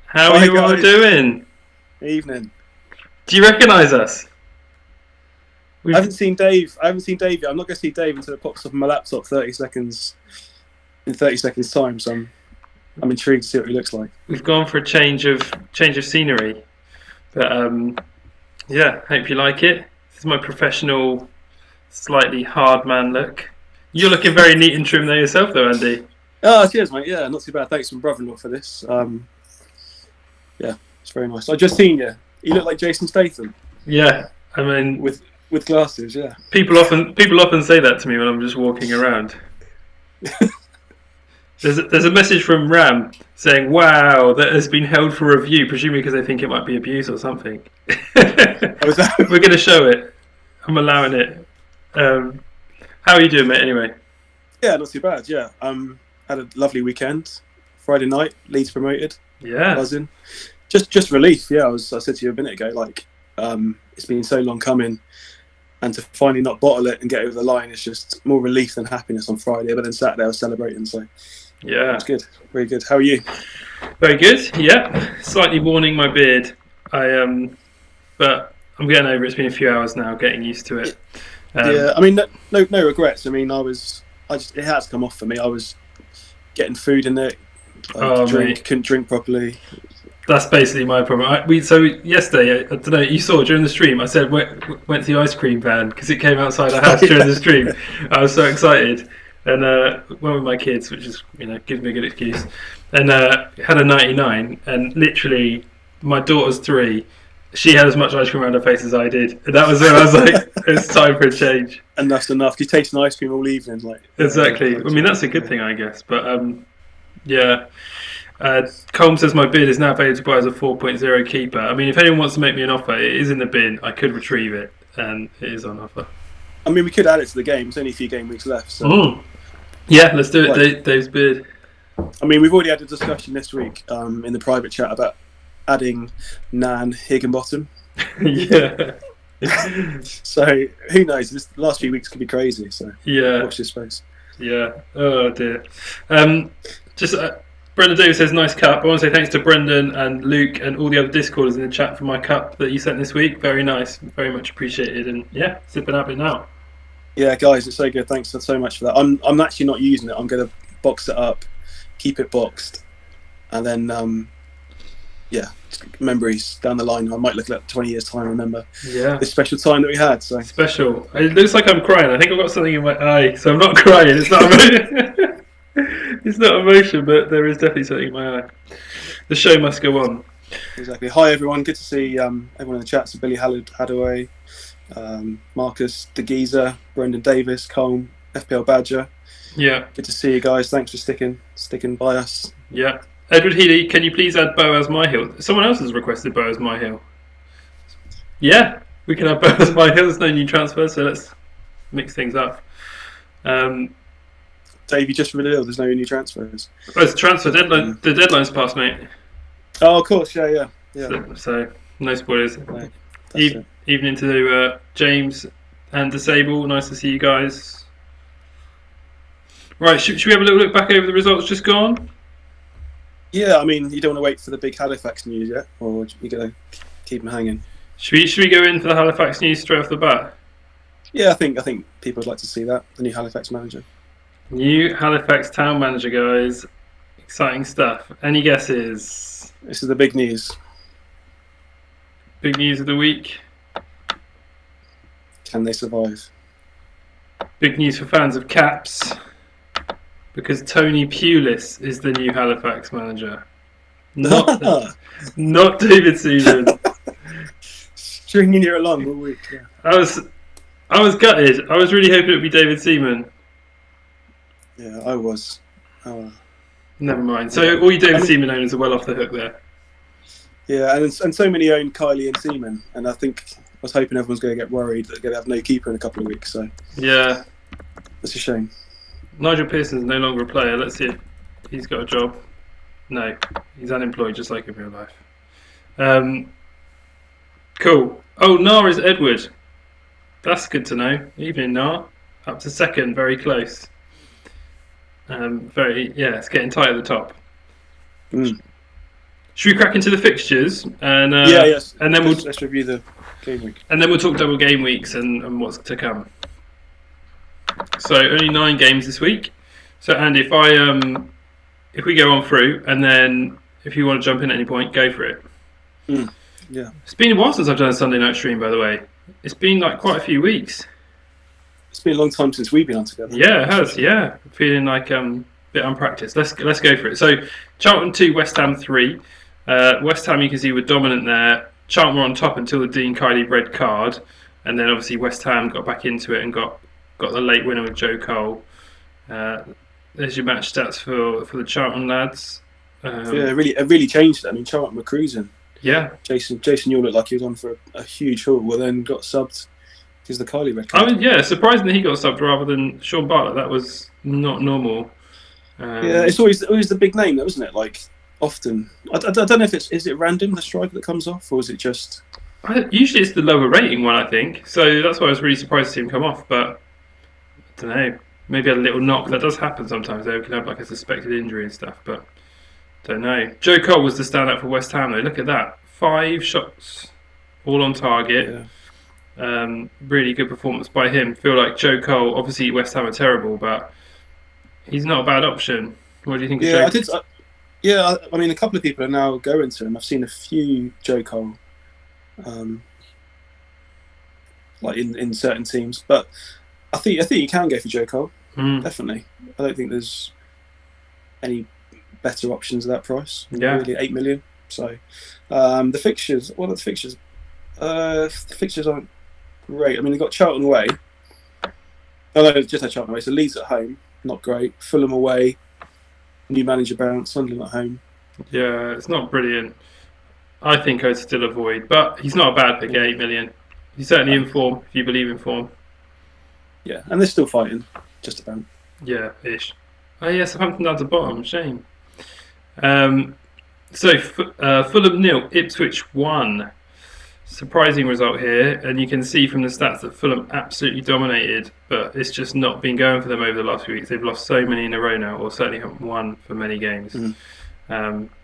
How are Hi you all guys. doing? Evening. Do you recognise us? I We've haven't seen Dave. I haven't seen Dave yet. I'm not going to see Dave until it pops up on my laptop 30 seconds in 30 seconds time. So I'm intrigued to see what he looks like. we've gone for a change of scenery, but yeah, hope you like it. This is my professional, slightly hard man look. You're looking very neat and trim there yourself, though, Andy. Oh, cheers, mate. Yeah, not too bad. Thanks to my brother-in-law for this. Yeah, it's very nice. I just seen you. You look like Jason Statham Yeah, I mean, with glasses. Yeah. people often say that to me when I'm just walking around. There's a message from Ram saying, "Wow, that has been held for review," presumably because they think it might be abuse or something. Oh, is that? We're going to show it. I'm allowing it. How are you doing, mate? Anyway, Yeah, not too bad. Yeah. Had a lovely weekend. Friday night, Leeds promoted. yeah, Buzzing. Just relief. Yeah, I said to you a minute ago, like, it's been so long coming, and to finally not bottle it and get over the line is just more relief than happiness on Friday. But then Saturday I was celebrating, so yeah, it's good, very good. How are you? very good. Yeah, slightly warning my beard. But I'm getting over it. It's been a few hours now, getting used to it. Yeah, I mean, no regrets. I mean, it had to come off for me. I was getting food in it, Mate, couldn't drink properly. that's basically my problem. So yesterday, I don't know, you saw during the stream, I said went to the ice cream van because it came outside our house during the stream. I was so excited, and went with my kids, which is gives me a good excuse, and had a 99, and literally my daughter's 3. She had as much ice cream around her face as I did. And that was when I was like, it's time for a change. Enough's enough. You tasting ice cream all evening, like Exactly. I mean, that's a good thing, I guess. But yeah. Colm says my bid is now available to buy as a 4.0 keeper. I mean, if anyone wants to make me an offer, it is in the bin. I could retrieve it, and it is on offer. I mean, we could add it to the game. There's only a few game weeks left, so Yeah, let's do it. Dave's bid. I mean, we've already had a discussion this week in the private chat about adding Nan Higginbottom. Yeah. So who knows? This last few weeks could be crazy. So Yeah. watch this space. Yeah. Oh dear. Just Brendan Davis says nice cup. I want to say thanks to Brendan and Luke and all the other Discorders in the chat for my cup that you sent this week. Very nice, very much appreciated. And yeah, sipping out of it now. Yeah, guys, it's so good. Thanks so much for that. I'm actually not using it. I'm going to box it up, keep it boxed, and then yeah, memories down the line. I might look at 20 years time. Remember Yeah. this special time that we had. So Special. It looks like I'm crying. I think I've got something in my eye, so I'm not crying. It's not emotion. It's not emotion, but there is definitely something in my eye. The show must go on. exactly. Hi everyone. Good to see everyone in the chat. So Billy Hadaway, Marcus De Geezer, Brendan Davis, Colm, FPL Badger. Yeah. Good to see you guys. Thanks for sticking by us. Yeah. Edward Healy, can you please add Boaz Myhill? Someone else has requested Boaz Myhill. Yeah, we can have Boaz Myhill. There's no new transfer, so let's mix things up. Dave, you just revealed there's no new transfers. Oh, it's transfer deadline. The deadline's passed, mate. Oh, of course. Yeah. So no spoilers. No, Evening to James and Disable. Nice to see you guys. Right, should we have a little look back over the results just gone? Yeah, I mean, you don't want to wait for the big Halifax news yet, or you're going to keep them hanging. Should we go in for the Halifax news straight off the bat? Yeah, I think people would like to see that, the new Halifax manager. New Halifax town manager, guys. Exciting stuff. Any guesses? This is the big news. Big news of the week. Can they survive? Big news for fans of Caps. Because Tony Pulis is the new Halifax manager. Not David Seaman. Stringing you along all week. Yeah. I was gutted. I was really hoping it would be David Seaman. Yeah, I was. Oh. Never mind. So all you David Seaman owners are well off the hook there. Yeah, and so many own Kylie and Seaman, and I was hoping everyone's going to get worried that they're going to have no keeper in a couple of weeks. So yeah, it's a shame. Nigel Pearson's no longer a player. Let's see if he's got a job. No, he's unemployed, just like in real life. Cool. Oh, Nar is Edward. That's good to know. Evening, Nar. Up to second, very close. It's getting tight at the top. Should we crack into the fixtures and Yes. and then let's review the game week. and then we'll talk double game weeks and what's to come. So only 9 games this week. So Andy, if we go on through, and then if you want to jump in at any point, go for it. Yeah. It's been a while since I've done a Sunday night stream, by the way. It's been like quite a few weeks. It's been a long time since we've been on together. Yeah, it has. Yeah, feeling like a bit unpracticed. Let's go for it. So Charlton 2, West Ham 3. West Ham, you can see, were dominant there. Charlton were on top until the Dean Kiley red card, and then obviously West Ham got back into it and got the late winner with Joe Cole. There's your match stats for the Charlton lads. It really changed it. I mean, Charlton were cruising. Yeah. Jason Yule looked like he was on for a huge haul, well then got subbed because the Kiley red card. I mean, yeah, surprisingly he got subbed rather than Sean Bartlett. That was not normal. Yeah, it's always the big name, though, isn't it? Like often, I don't know if is it random the striker that comes off, or is it just? Usually it's the lower rating one, I think. So that's why I was really surprised to see him come off. But I don't know. Maybe a little knock. That does happen sometimes. They can have like a suspected injury and stuff, but don't know. Joe Cole was the standout for West Ham though. Look at that. 5 shots, all on target. Yeah. Really good performance by him. Feel like Joe Cole, obviously West Ham are terrible, but he's not a bad option. What do you think of Joe? I mean, a couple of people are now going to him. I've seen a few Joe Cole, like in certain teams, but I think you can go for Joe Cole. Definitely. I don't think there's any better options at that price. Yeah, really, 8 million. So the fixtures. What are the fixtures? The fixtures aren't great. I mean, they've got Charlton away. Oh no, just had Charlton away. So Leeds at home, not great. Fulham away. New manager bounce. Sunderland at home. Yeah, it's not brilliant. I think I'd still avoid, but he's not a bad pick at 8 million. He's certainly in form, if you believe in form. Yeah, and they're still fighting, just about. Yeah, ish. Oh yeah, Southampton down to bottom. Shame. So Fulham 0, Ipswich 1. Surprising result here, and you can see from the stats that Fulham absolutely dominated, but it's just not been going for them over the last few weeks. They've lost so many in a row now, or certainly haven't won for many games.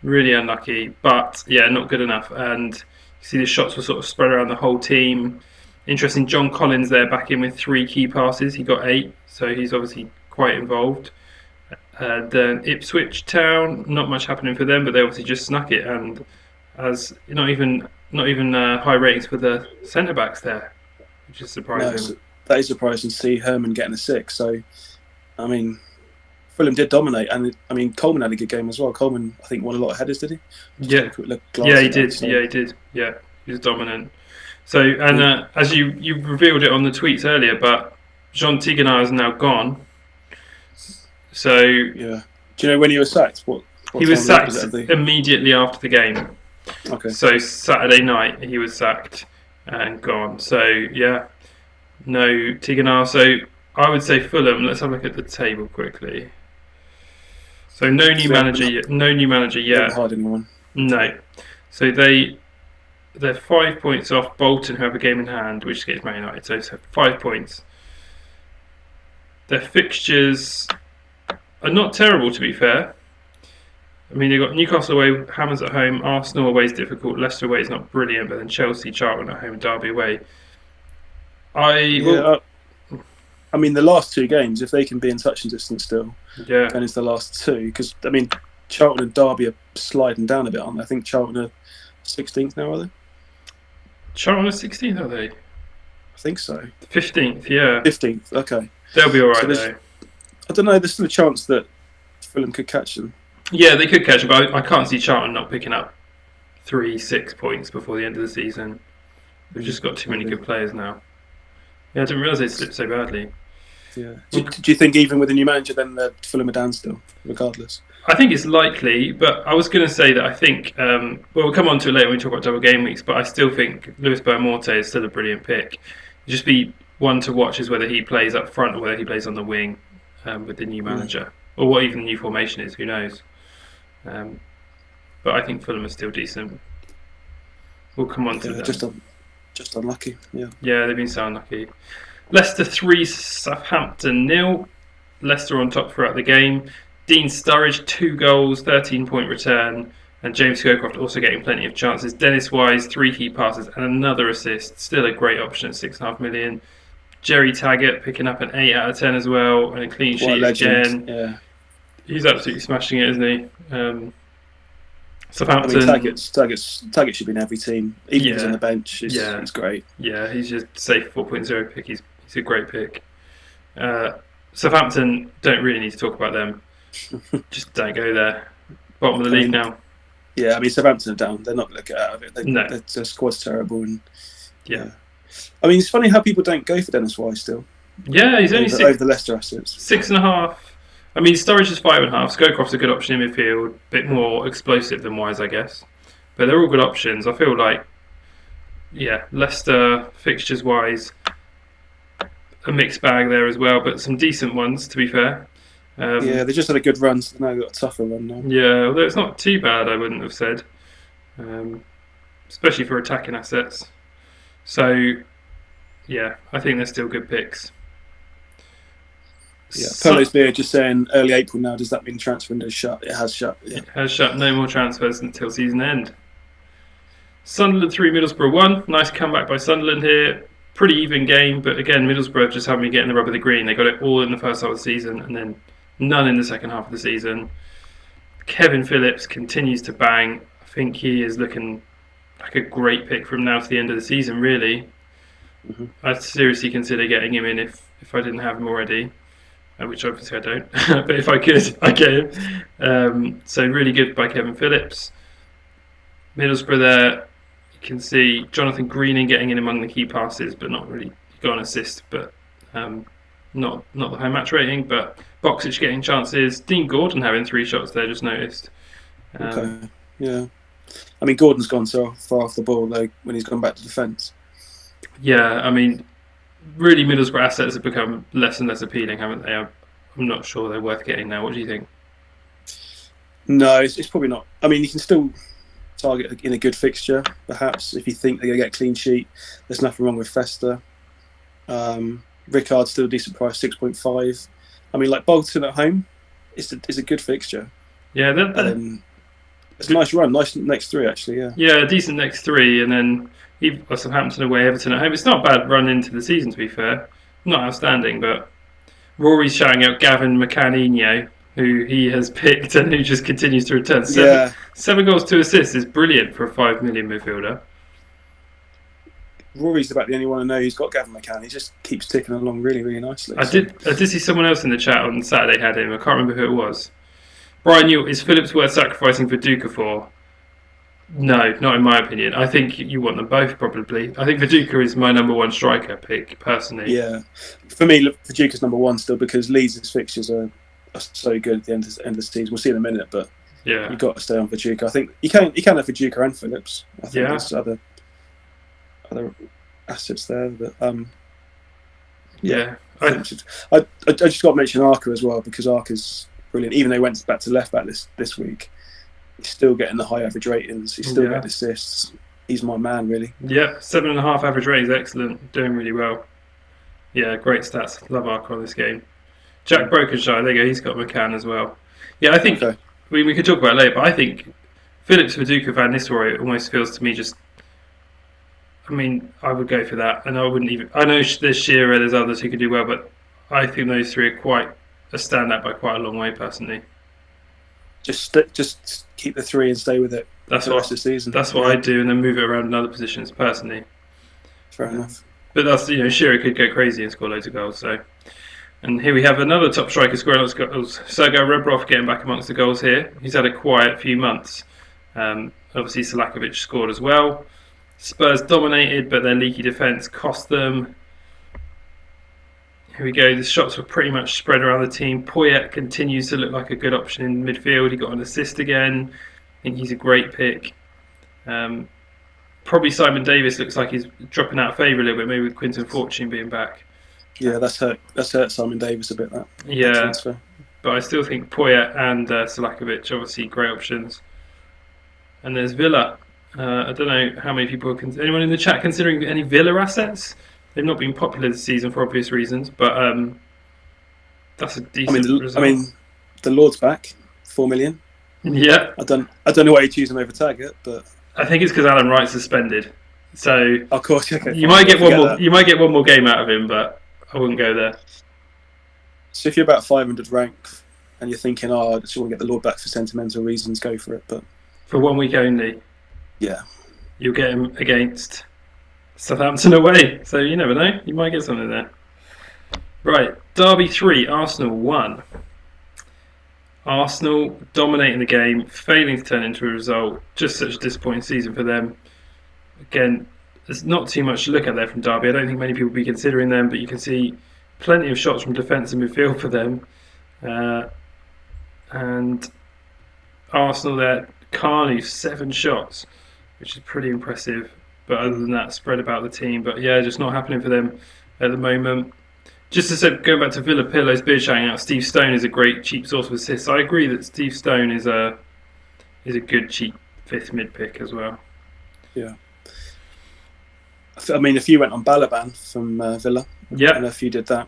Really unlucky, but yeah, not good enough. And you see the shots were sort of spread around the whole team. Interesting, John Collins there back in with 3 key passes. He got 8, so he's obviously quite involved. Then Ipswich Town, not much happening for them, but they obviously just snuck it, and as not even high ratings for the centre backs there, which is surprising. No, that is surprising to see Herman getting a 6. So, I mean, Fulham did dominate, and I mean Coleman had a good game as well. Coleman, I think, won a lot of headers, did he? Yeah, he did. So. Yeah, he did. Yeah, he was dominant. So, and as you revealed it on the tweets earlier, but Jean Tigana is now gone. So yeah, do you know when he was sacked? What he was sacked immediately after the game. Okay. So Saturday night he was sacked and gone. So yeah, no Tigana. So I would say Fulham. Let's have a look at the table quickly. So no new manager yet. No new manager yet. Haven't hired anyone. No. So they're 5 points off Bolton, who have a game in hand, which gets Man United. So 5 points. Their fixtures are not terrible, to be fair. I mean, they've got Newcastle away, Hammers at home, Arsenal away is difficult, Leicester away is not brilliant, but then Chelsea, Charlton at home, Derby away. I mean, the last 2 games, if they can be in touch and distance still, and it's the last 2, because I mean, Charlton and Derby are sliding down a bit, aren't they? I think Charlton are 16th now, are they? Charlton are 16th, are they? I think so. 15th, yeah. 15th, okay. They'll be alright though. I don't know, there's still a chance that Fulham could catch them. Yeah, they could catch them, but I can't see Charlton not picking up 3-6 points before the end of the season. We've just got too many good players now. Yeah, I didn't realise they slipped so badly. Yeah. Do you think even with a new manager, then Fulham are down still, regardless? I think it's likely, but I was going to say that I think, we'll come on to it later when we talk about double game weeks, but I still think Lewis Bournemorte is still a brilliant pick. Just be one to watch is whether he plays up front or whether he plays on the wing with the new manager, or what even the new formation is, who knows. But I think Fulham are still decent. We'll come on to that. Just unlucky, yeah. Yeah, they've been so unlucky. Leicester 3, Southampton 0. Leicester on top throughout the game. Dean Sturridge 2 goals, 13-point return. And James Scowcroft also getting plenty of chances. Dennis Wise, 3 key passes and another assist. Still a great option at 6.5 million. Jerry Taggart picking up an 8 out of 10 as well, and a clean What a sheet legend. again. Yeah. He's absolutely smashing it, isn't he? I mean, Southampton. Taggart should be in every team, even if he's on the bench. He's great. Yeah, he's just safe 4.0 pick. He's a great pick. Southampton, don't really need to talk about them. Just don't go there. Bottom of the league now. Yeah, I mean, Southampton are down. They're not going to get out of it. No. Their squad's terrible. And Yeah. I mean, it's funny how people don't go for Dennis Wise still. Yeah, he's only over the Leicester assets. 6.5. I mean, Sturridge is 5.5. Scowcroft's a good option in midfield. Bit more explosive than Wise, I guess. But they're all good options. I feel like, Leicester, fixtures wise, a mixed bag there as well, but some decent ones, to be fair. They just had a good run, so now they've got a tougher run now. Yeah, although it's not too bad, I wouldn't have said. Especially for attacking assets. So, I think they're still good picks. Yeah, Polo's Beer just saying early April now. Does that mean transfer window's shut? It has shut. Yeah. It has shut. No more transfers until season end. Sunderland 3, Middlesbrough 1. Nice comeback by Sunderland here. Pretty even game, but again, Middlesbrough just haven't been getting the rub of the green. They got it all in the first half of the season and then none in the second half of the season. Kevin Phillips continues to bang. I think he is looking like a great pick from now to the end of the season, really. Mm-hmm. I'd seriously consider getting him in if I didn't have him already. Which obviously I don't, but if I could, I get him. So really good by Kevin Phillips. Middlesbrough there, you can see Jonathan Greening getting in among the key passes, but not really got an assist, but not the high match rating. But Boxic getting chances. Dean Gordon having 3 shots there, just noticed. Okay, yeah. I mean, Gordon's gone so far off the ball though when he's gone back to defence. Yeah, I mean, really, Middlesbrough assets have become less and less appealing, haven't they? I'm not sure they're worth getting now. What do you think? No, it's probably not. I mean, you can still target in a good fixture, perhaps, if you think they're going to get a clean sheet. There's nothing wrong with Festa. Rickard's still a decent price, 6.5. I mean, like Bolton at home, it's a good fixture. Yeah, it's a nice run, nice next 3 actually. Yeah, decent next 3, and then Southampton away, Everton at home. It's not a bad run into the season, to be fair. Not outstanding, but Rory's shouting out Gavin McCanino, who he has picked and who just continues to return. 7 goals, 2 assists is brilliant for a 5 million midfielder. Rory's about the only one I know who's got Gavin McCann. He just keeps ticking along really, really nicely. I did see someone else in the chat on Saturday had him. I can't remember who it was. Brian Newell, is Phillips worth sacrificing for Duca for? No, not in my opinion. I think you want them both, probably. I think Viduka is my number 1 striker pick, personally. Yeah. For me, Viduka's number 1 still because Leeds' fixtures are so good at the end of the season. We'll see in a minute, but you've got to stay on Viduka. I think you can have Viduka and Phillips. I think there's other assets there. But, I just got to mention Arca as well because Arca's brilliant. Even though he went back to left back this week, he's still getting the high average ratings. He's still getting assists. He's my man, really. Yeah, 7.5 average rating is excellent. Doing really well. Yeah, great stats. Love Arca on this game. Jack Brokenshire, there you go. He's got McCann as well. Yeah, I think we could talk about it later, but I think Phillips, Viduka, Van Nistelrooy almost feels to me just. I mean, I would go for that, and I wouldn't even. I know there's Shearer, there's others who could do well, but I think those 3 are quite a standout by quite a long way, personally. Just keep the 3 and stay with it. That's the rest of the season. That's what I do, and then move it around in other positions, personally. Fair enough. But that's Shearer could go crazy and score loads of goals. So, and here we have another top striker scoring lots of goals. Sergei Rebrov getting back amongst the goals here. He's had a quiet few months. Obviously, Selakovic scored as well. Spurs dominated, but their leaky defence cost them. Here we go. The shots were pretty much spread around the team. Poyet continues to look like a good option in midfield. He got an assist again. I think he's a great pick. Probably Simon Davis looks like he's dropping out of favour a little bit, maybe with Quinton Fortune being back. Yeah, that's hurt Simon Davis a bit, that transfer. But I still think Poyet and Selakovic, obviously great options. And there's Villa. I don't know how many people anyone in the chat considering any Villa assets? They've not been popular this season for obvious reasons, but that's a decent result. I mean, the Lord's back, 4 million. Yeah, I don't know why you choose him over Taggart, but I think it's because Alan Wright's suspended. So of course, okay, you fine. might get one Forget more. that. You might get one more game out of him, but I wouldn't go there. So if you're about 500 rank and you're thinking, oh, I just want to get the Lord back for sentimental reasons, go for it. But For 1 week only, yeah, you'll get him against Southampton away. So you never know. You might get something there. Right, Derby 3, Arsenal 1. Arsenal dominating the game, failing to turn into a result. Just such a disappointing season for them. Again, there's not too much to look at there from Derby. I don't think many people will be considering them, but you can see plenty of shots from defence and midfield for them. And Arsenal there, Carney, 7 shots, which is pretty impressive. But other than that, spread about the team. But yeah, just not happening for them at the moment. Just to say, going back to Villa Pillows beard shouting out, Steve Stone is a great cheap source of assists. I agree that Steve Stone is a good cheap 5th mid pick as well. yeah. I mean, if you went on Balaban from Villa, Yeah, I don't know if you did that.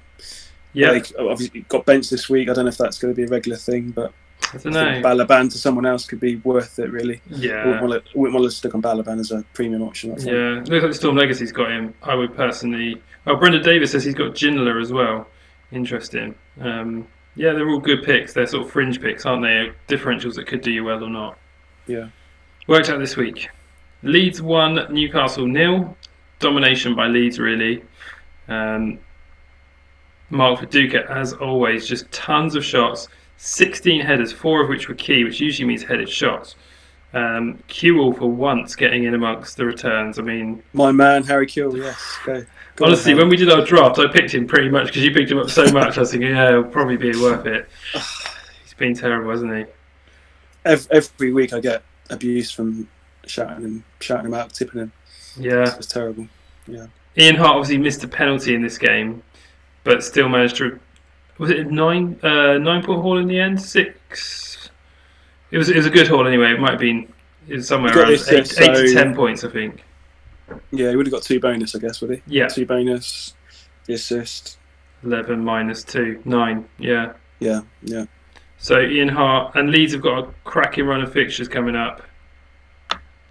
yeah. Like, obviously, got benched this week. I don't know if that's going to be a regular thing, but I don't I think know. Balaban to someone else could be worth it, really. Yeah, Wouldn't want to stick on Balaban as a premium option, I think. yeah. Looks like Storm Legacy's got him. I would personally. Oh, Brendan Davis says he's got Ginola as well. Interesting. Yeah, they're all good picks. They're sort of fringe picks, aren't they? Differentials that could do you well or not. Yeah. Worked out this week. Leeds 1, Newcastle 0. Domination by Leeds, really. Mark Viduka, as always, just tons of shots. 16 headers, 4 of which were key, which usually means headed shots. Kewell for once getting in amongst the returns. I mean, My man, Harry Kewell, yes. Go honestly, on, when we did our draft, I picked him pretty much because you picked him up so much. I was thinking, yeah, it'll probably be worth it. He's been terrible, hasn't he? every week I get abuse from shouting him out, tipping him. Yeah. It's terrible. Yeah. Ian Hart obviously missed a penalty in this game, but still managed to. Was it a 9-point haul in the end? 6. It was a good haul anyway. It might have been somewhere He got around this, 8 to so- 10 points, I think. Yeah, he would have got 2 bonus, I guess, would he? Yeah. 2 bonus, the assist. 11 minus 2, 9. Yeah. Yeah. So Ian Hart and Leeds have got a cracking run of fixtures coming up.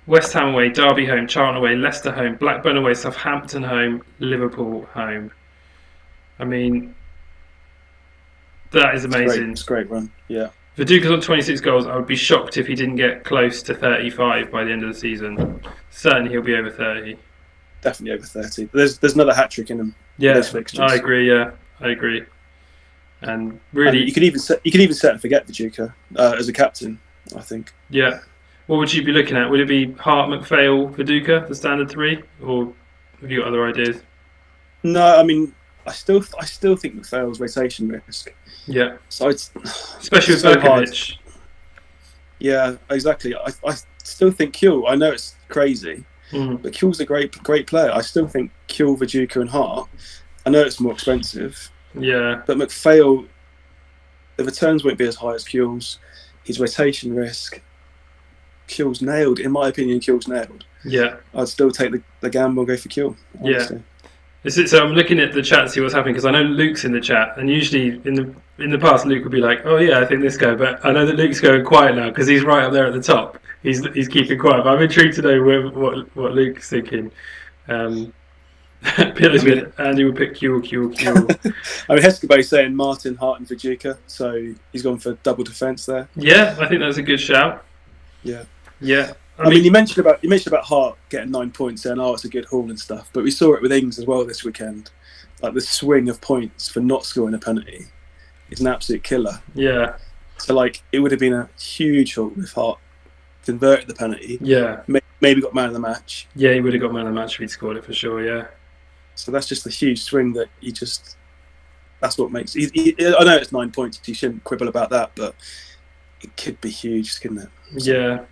West Ham away, Derby home, Charlton away, Leicester home, Blackburn away, Southampton home, Liverpool home. I mean, that is amazing. It's a great run. Yeah. Viduka's on 26 goals. I would be shocked if he didn't get close to 35 by the end of the season. Certainly he'll be over 30. Definitely over 30. There's another hat trick in him. Yeah, Those fixtures. I agree. Yeah, I agree. And really, And you could even set and forget Viduka as a captain, I think. yeah. What would you be looking at? Would it be Hart, McPhail, Viduka, the standard 3, or have you got other ideas? No, I mean, I still think McPhail's rotation risk. Yeah, So especially with so hard. Berkovic. Yeah, exactly. I still think Kewell. I know it's crazy, but Kewell's a great player. I still think Kewell, Viduka, and Hart. I know it's more expensive, Yeah, but McPhail, the returns won't be as high as Kewell's. His rotation risk, Kewell's nailed. In my opinion, Kewell's nailed. yeah. I'd still take the gamble and go for Kewell. Honestly. So I'm looking at the chat to see what's happening because I know Luke's in the chat, and usually in the past Luke would be like, "Oh yeah, I think this guy," but I know that Luke's going quiet now because he's right up there at the top. He's keeping quiet. But I'm intrigued to know what Luke's thinking. Andy would pick Kewell. I mean, Heskebay saying Martin, Hart, and Viduka, so he's gone for double defence there. Yeah, I think that's a good shout. Yeah. Yeah. I mean, you mentioned about Hart getting 9 points, saying, "Oh, it's a good haul and stuff." But we saw it with Ings as well this weekend. Like the swing of points for not scoring a penalty is an absolute killer. Yeah. So, like, it would have been a huge haul if Hart converted the penalty. Yeah. Maybe got man of the match. Yeah, he would have got man of the match if he'd scored it for sure. Yeah. So that's just a huge swing that that's what makes. I know it's 9 points. You shouldn't quibble about that, but it could be huge, couldn't it? Yeah.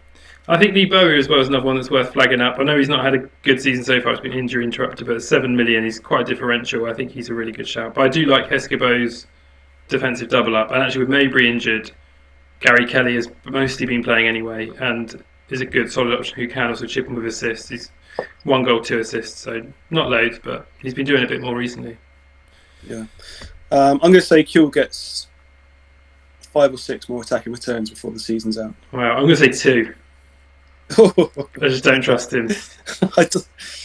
I think Lee Bowie as well is another one that's worth flagging up. I know he's not had a good season so far. It's been injury interrupted, but at 7 million, he's quite differential. I think he's a really good shout. But I do like Heskebow's defensive double up. And actually, with Mabry injured, Gary Kelly has mostly been playing anyway and is a good solid option who can also chip in with assists. He's 1 goal, 2 assists, so not loads, but he's been doing a bit more recently. Yeah. I'm going to say Kewell gets 5 or 6 more attacking returns before the season's out. Well, I'm going to say 2. I just don't trust him.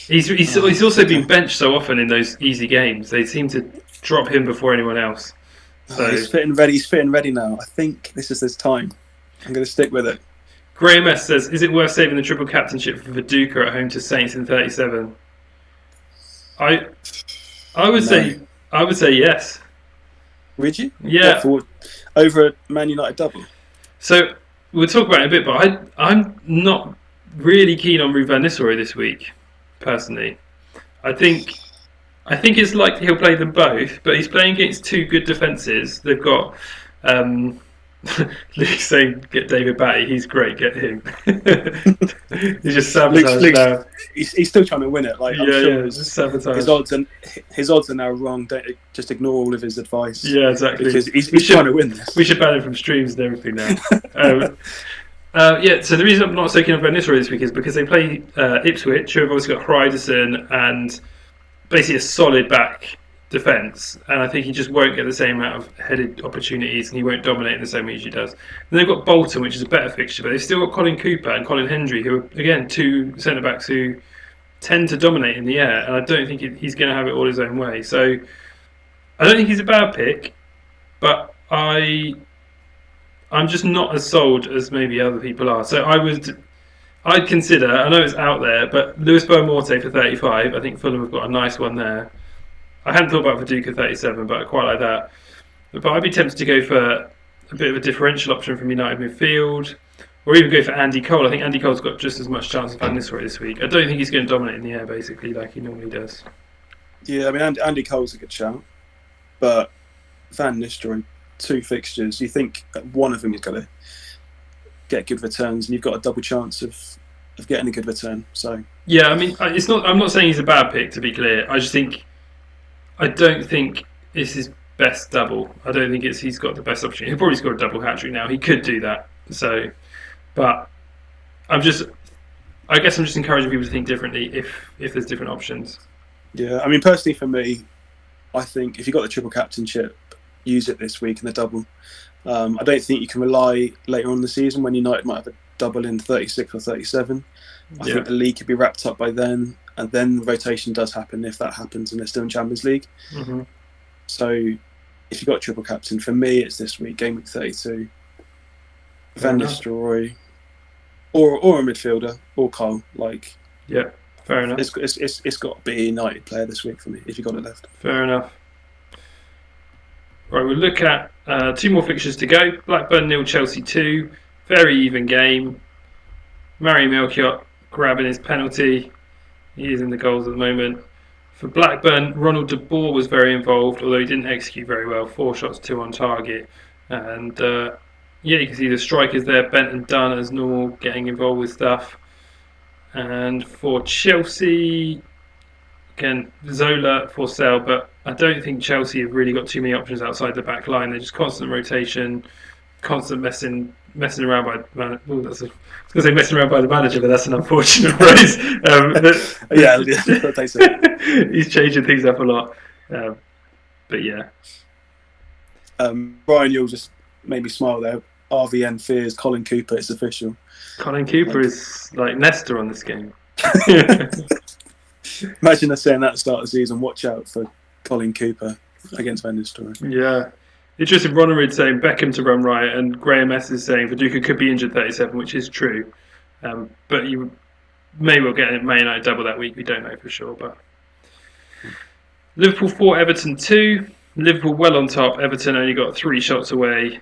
He's also been benched so often in those easy games. They seem to drop him before anyone else. So he's fitting ready. He's fitting ready now. I think this is his time. I'm going to stick with it. Graham S says, "Is it worth saving the triple captainship for Viduka at home to Saints in 37?" I would say yes. Would you? Yeah. Over a Man United double. So we'll talk about it a bit, but I'm not really keen on Ruud van Nistelrooy this week, personally. I think it's likely he'll play them both, but he's playing against 2 good defences. They've got Luke's saying get David Batty, he's great, get him. He's just sabotaged now. He's still trying to win it. Like, I'm sure just sabotage. His odds are now wrong. Don't just ignore all of his advice. Yeah, exactly. Because he's trying to win this. We should ban him from streams and everything now. So the reason I'm not so keen on Van Nistelrooy this week is because they play Ipswich, who have obviously got Hreiderson and basically a solid back defence, and I think he just won't get the same amount of headed opportunities, and he won't dominate in the same way he usually does. And they've got Bolton, which is a better fixture, but they've still got Colin Cooper and Colin Hendry, who are again 2 centre backs who tend to dominate in the air, and I don't think he's going to have it all his own way. So I don't think he's a bad pick, but I'm just not as sold as maybe other people are. So I'd consider, I know it's out there, but Lewis Bournemorte for 35. I think Fulham have got a nice one there. I hadn't thought about Viduka 37, but I quite like that. But I'd be tempted to go for a bit of a differential option from United midfield, or even go for Andy Cole. I think Andy Cole's got just as much chance as Van Nistelrooy this week. I don't think he's going to dominate in the air, basically, like he normally does. Yeah, I mean, Andy Cole's a good shout, but Van Nistelrooy, 2 fixtures, you think one of them is going to get good returns, and you've got a double chance of getting a good return. So yeah, I mean, I'm not saying he's a bad pick, to be clear. I don't think it's his best double. I don't think he's got the best opportunity. He'll probably score a double hat-trick now. He could do that. So, but I guess I'm just encouraging people to think differently if there's different options. Yeah, I mean, personally for me, I think if you've got the triple captainship, use it this week in the double. I don't think you can rely later on in the season when United might have a double in 36 or 37. I think the league could be wrapped up by then, and then rotation does happen if that happens and they're still in Champions League. Mm-hmm. So if you've got a triple captain, for me it's this week, game week 32. Van Nistelrooy or a midfielder or Cole. Yeah, fair enough. It's got to be a United player this week for me if you've got it left. Fair enough. Right, we'll look at 2 more fixtures to go. Blackburn 0, Chelsea 2. Very even game. Mari Melchiot grabbing his penalty. He is in the goals at the moment. For Blackburn, Ronald de Boer was very involved, although he didn't execute very well. 4 shots, 2 on target. And you can see the strikers there, Bent and Dunn as normal, getting involved with stuff. And for Chelsea, again, Zola for sale, but I don't think Chelsea have really got too many options outside the back line. They're just constant rotation, constant messing around by I was going to say messing around by the manager, but that's an unfortunate phrase. He's changing things up a lot. But yeah. Brian, you'll just made me smile there. RVN fears Colin Cooper. It's official. Colin Cooper is like Nesta on this game. Imagine us saying that at the start of the season. Watch out for Colin Cooper against Van Nistelrooy. Yeah. Interesting, Ronald saying Beckham to run riot, and Graham S is saying Viduka could be injured 37, which is true. But you may well get a Man United double that week. We don't know for sure. But Liverpool 4, Everton 2. Liverpool well on top. Everton only got 3 shots away.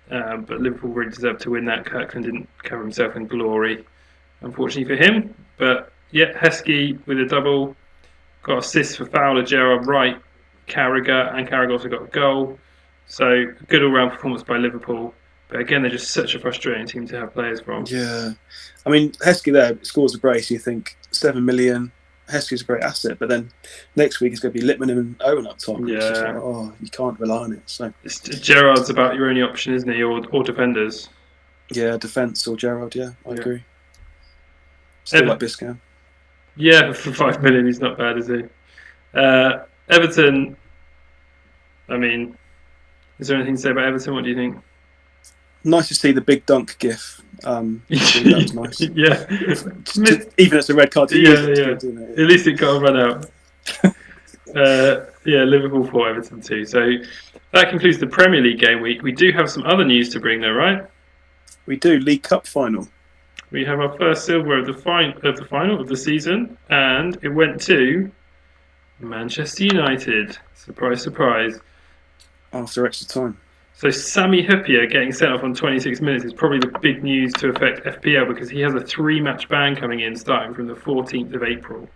But Liverpool really deserved to win that. Kirkland didn't cover himself in glory, unfortunately for him. But yeah, Heskey with a double. Got assists for Fowler, Gerrard, Wright, Carragher, and Carragher also got a goal. So good all-round performance by Liverpool. But again, they're just such a frustrating team to have players from. Yeah. I mean, Heskey there scores a brace. You think 7 million. Heskey's a great asset. But then next week it's going to be Littman and Owen up top. Yeah. Just like, you can't rely on it. So Gerrard's about your only option, isn't he? Or defenders. Yeah, defence or Gerrard. Yeah, I agree. Still like Biscan. Yeah, for 5 million, he's not bad, is he? Everton, I mean, is there anything to say about Everton? What do you think? Nice to see the big dunk gif. That was nice. Yeah. Even if it's a red card to Yeah, use, it's yeah. good, isn't it? At least it got a run out. Yeah, Liverpool 4, Everton 2. So that concludes the Premier League game week. We do have some other news to bring though, right? We do. League Cup final. We have our first silver of the final of the season, and it went to Manchester United. Surprise, surprise. After extra time. So Sami Hyypiä getting sent off on 26 minutes is probably the big news to affect FPL because he has a 3-match ban coming in starting from the 14th of April.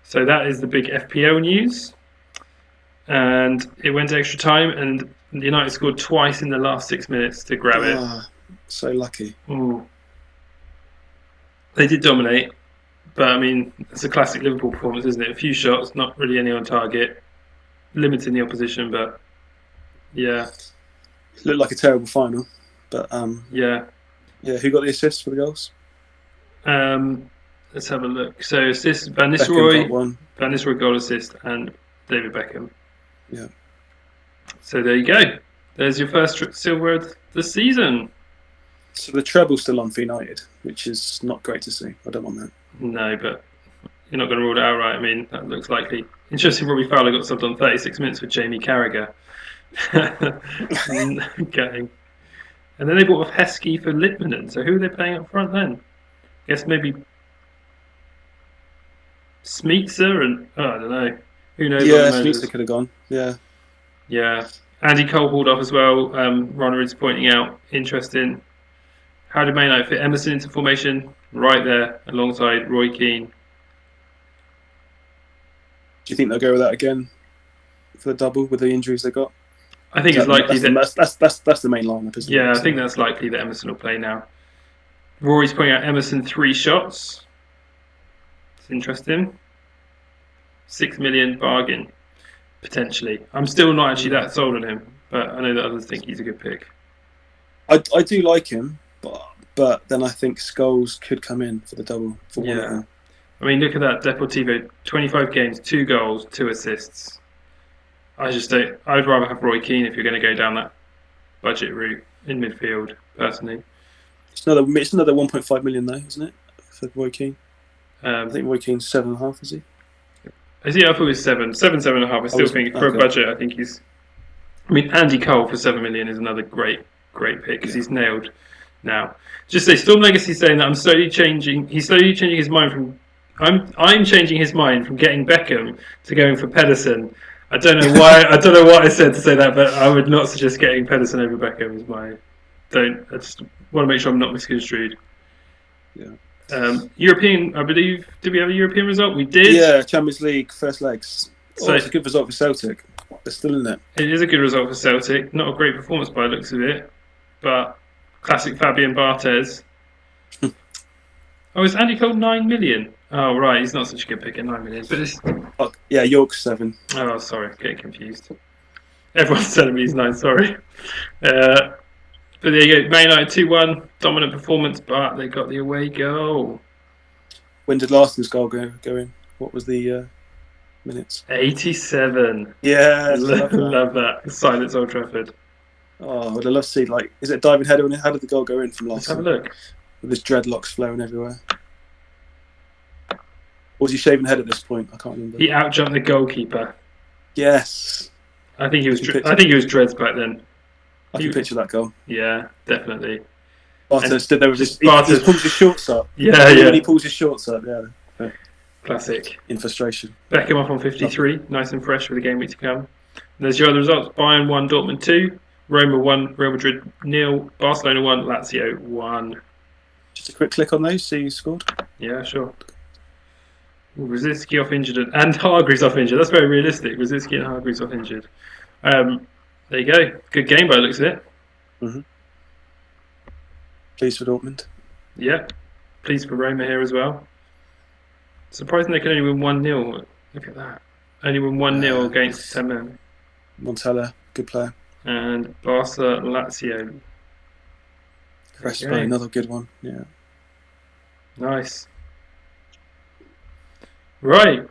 So that is the big FPL news. And it went to extra time, and United scored twice in the last 6 minutes to grab it. So lucky. Ooh. They did dominate, but I mean, it's a classic Liverpool performance, isn't it? A few shots, not really any on target, limiting the opposition, but yeah. Looked like a terrible final, but yeah. Who got the assists for the goals? Let's have a look. So assists: Van Beckham got one. Van Nistelrooy goal assist, and David Beckham. Yeah. So there you go. There's your first silver of the season. So the treble's still on for United, which is not great to see. I don't want that. No, but you're not going to rule it out, right? I mean, that looks likely. Interesting, Robbie Fowler got subbed on 36 minutes with Jamie Carragher. Okay. And then they bought off Heskey for Littmanen. So who are they playing up front then? Guess maybe Smeetser and I don't know. Who knows? Yeah, Smeetser could have gone. Yeah. Yeah. Andy Cole hauled off as well. Ron is pointing out. Interesting. How did Man United fit Emerson into formation? Right there, alongside Roy Keane. Do you think they'll go with that again for the double with the injuries they got? I think it's likely that's the main lineup, isn't it? Yeah, I think that's likely that Emerson will play now. Rory's pointing out Emerson 3 shots. It's interesting. 6 million bargain, potentially. I'm still not actually that sold on him, but I know that others think he's a good pick. I do like him, but then I think Scholes could come in for the double for one of them. I mean, look at that Deportivo: 25 games, 2 goals, 2 assists. I just don't. I'd rather have Roy Keane if you're going to go down that budget route in midfield. Personally, it's another 1.5 million though, isn't it, for Roy Keane? I think Roy Keane's 7.5, is he? Is he? I thought it was 7.5. I still think for a budget, I think he's. I mean, Andy Cole for 7 million is another great pick because he's nailed now. Just say Storm Legacy saying that I'm slowly changing. He's slowly changing his mind from. I'm changing his mind from getting Beckham to going for Pedersen. I don't know why. I don't know what I said to say that, but I would not suggest getting Pedersen over Beckham. I just want to make sure I'm not misconstrued. Yeah. European, I believe. Did we have a European result? We did. Yeah, Champions League first legs. So it's a good result for Celtic. They're still in it. It is a good result for Celtic. Not a great performance by the looks of it, but classic Fabian Barthez. Is Andy Cole 9 million? Oh right, he's not such a good pick at 9 million. But York's 7. Oh, sorry, getting confused. Everyone's telling me he's 9. Sorry. But there you go. Man United 2-1, dominant performance, but they got the away goal. When did Larsen's goal go in? What was the minutes? 87. Yeah, love that. Silence Old Trafford. Oh, I would love to see, is it a diving header? How did the goal go in from Larsen? Let's have a look. With his dreadlocks flowing everywhere. Or was he shaving head at this point? I can't remember. He outjumped the goalkeeper. Yes. I think he was dreads back then. I can picture that goal. Yeah, definitely. Barthez stood there with he pulls his shorts up. Yeah. When he pulls his shorts up, yeah. Classic. In frustration. Beckham up on 53, nice and fresh for the game week to come. And there's your other results: Bayern 1, Dortmund 2, Roma 1, Real Madrid 0, Barcelona 1, Lazio 1. Just a quick click on those, see who scored. Yeah, sure. Rosicky off injured and Hargreaves off injured. That's very realistic. Rosicky and Hargreaves off injured. There you go. Good game by the looks of it. Mm-hmm. Pleased for Dortmund. Yeah. Pleased for Roma here as well. Surprising they can only win 1-0. Look at that. Only win 1-0 against Semen. Montella, good player. And Barca Lazio. Crespo, another good one. Yeah. Nice. Right.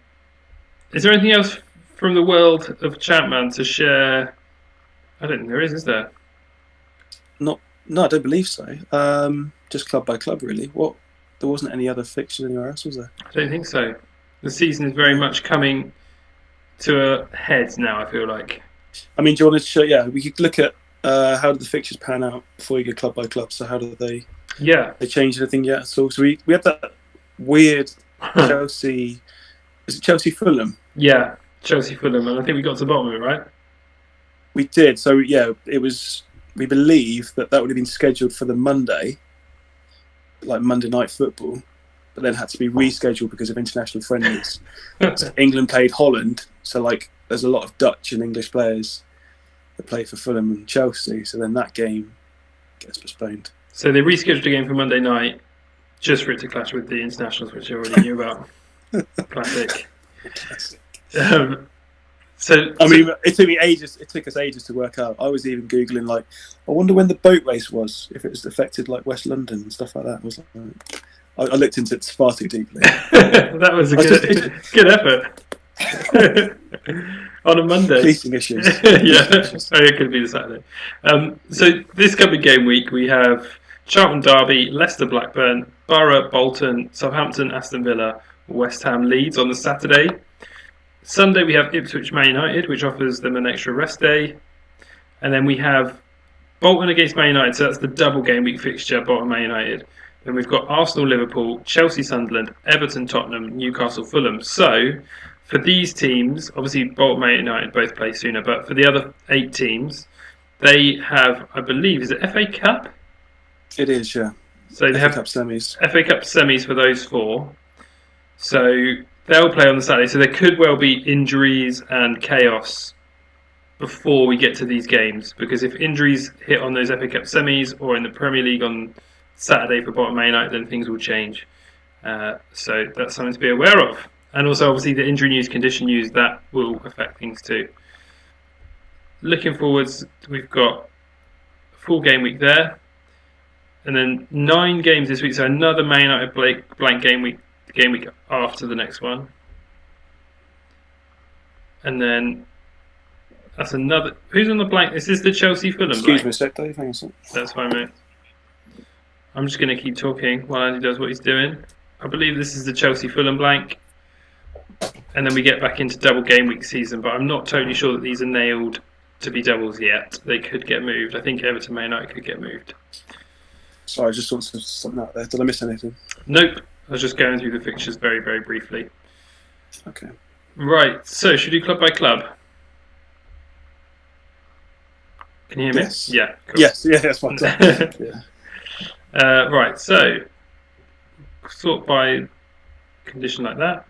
Is there anything else from the world of Champman to share? I don't think there is there? Not No, I don't believe so. Just club by club, really. What? There wasn't any other fixtures anywhere else, was there? I don't think so. The season is very No. much coming to a head now, I feel like. I mean, do you want to show? Yeah, we could look at how did the fixtures pan out before you go club by club. So how did they change anything yet? So we had that weird Chelsea. Is it Chelsea Fulham? Yeah, Chelsea Fulham, and I think we got to the bottom of it, right? We did. So yeah, it was. We believe that would have been scheduled for the Monday, like Monday night football, but then had to be rescheduled because of international friendlies. So England played Holland, so like there's a lot of Dutch and English players that play for Fulham and Chelsea. So then that game gets postponed. So they rescheduled a game for Monday night just for it to clash with the internationals, which I already knew about. Classic. I mean, it took me ages. It took us ages to work out. I was even googling, like, I wonder when the boat race was, if it was affected like West London and stuff like that. I was like, I looked into it far too deeply. That was a good effort. On a Monday. Policing issues. It could be the Saturday. So this coming game week we have Charlton Derby, Leicester Blackburn, Borough Bolton, Southampton Aston Villa, West Ham Leeds on the Saturday. Sunday we have Ipswich Man United, which offers them an extra rest day. And then we have Bolton against Man United, so that's the double game week fixture, Bolton Man United. Then we've got Arsenal Liverpool, Chelsea Sunderland, Everton Tottenham, Newcastle Fulham. So for these teams, obviously Bolton Man United both play sooner, but for the other 8 teams, they have, I believe, is it FA Cup? It is, yeah. So they have Cup semis. FA Cup semis for those 4. So they'll play on the Saturday, so there could well be injuries and chaos before we get to these games. Because if injuries hit on those FA Cup semis or in the Premier League on Saturday for Bolton Man United, then things will change. So that's something to be aware of. And also, obviously, the injury news, condition news, that will affect things too. Looking forwards, we've got a full game week there. And then 9 games this week, so another Man United blank game week after the next one. And then that's another. Who's on the blank? Is this the Chelsea Fulham blank? Excuse me a sec, Dave. Hang on a sec. That's fine, mate. I'm just going to keep talking while Andy does what he's doing. I believe this is the Chelsea Fulham blank. And then we get back into double game week season, but I'm not totally sure that these are nailed to be doubles yet. They could get moved. I think Everton Man United could get moved. Sorry, I just saw something out there. Did I miss anything? Nope. I was just going through the fixtures very, very briefly. Okay. Right, so should we do club by club? Can you hear me? Yes. Yeah. Cool. Yes, yeah, that's fine. Yeah. Right, so sort by condition like that.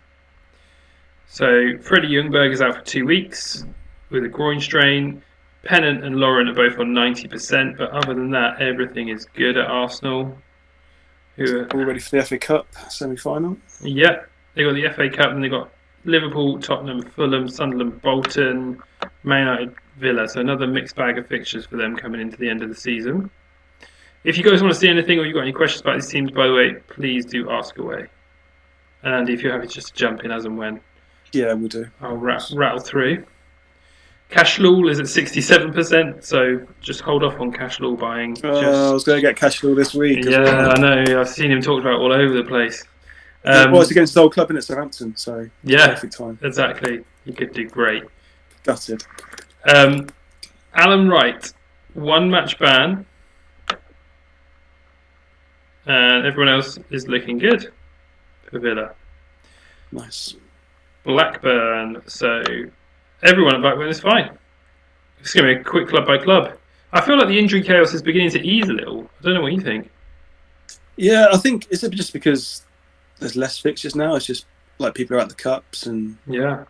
So Freddie Ljungberg is out for 2 weeks with a groin strain. Pennant and Lauren are both on 90%, but other than that, everything is good at Arsenal. Who are all ready for the FA Cup semi-final? Yeah, they got the FA Cup and they got Liverpool, Tottenham, Fulham, Sunderland, Bolton, Man United, Villa. So another mixed bag of fixtures for them coming into the end of the season. If you guys want to see anything or you've got any questions about these teams, by the way, please do ask away. And Andy, if you're happy to just jump in as and when. Yeah, we'll do. I'll rattle through. Cashlul is at 67%, so just hold off on Cashlul buying. I was going to get Cashlul this week. Yeah, well. I know. I've seen him talked about all over the place. Well, it's against the old club in Southampton, so yeah, perfect time. Exactly. He could do great. Gutted. Alan Wright, 1 match ban, and everyone else is looking good for Villa. Nice. Blackburn, so everyone at Blackburn is fine. It's going to be a quick club by club. I feel like the injury chaos is beginning to ease a little. I don't know what you think. Yeah, I think it's just because there's less fixtures now. It's just like people are at the cups and yeah,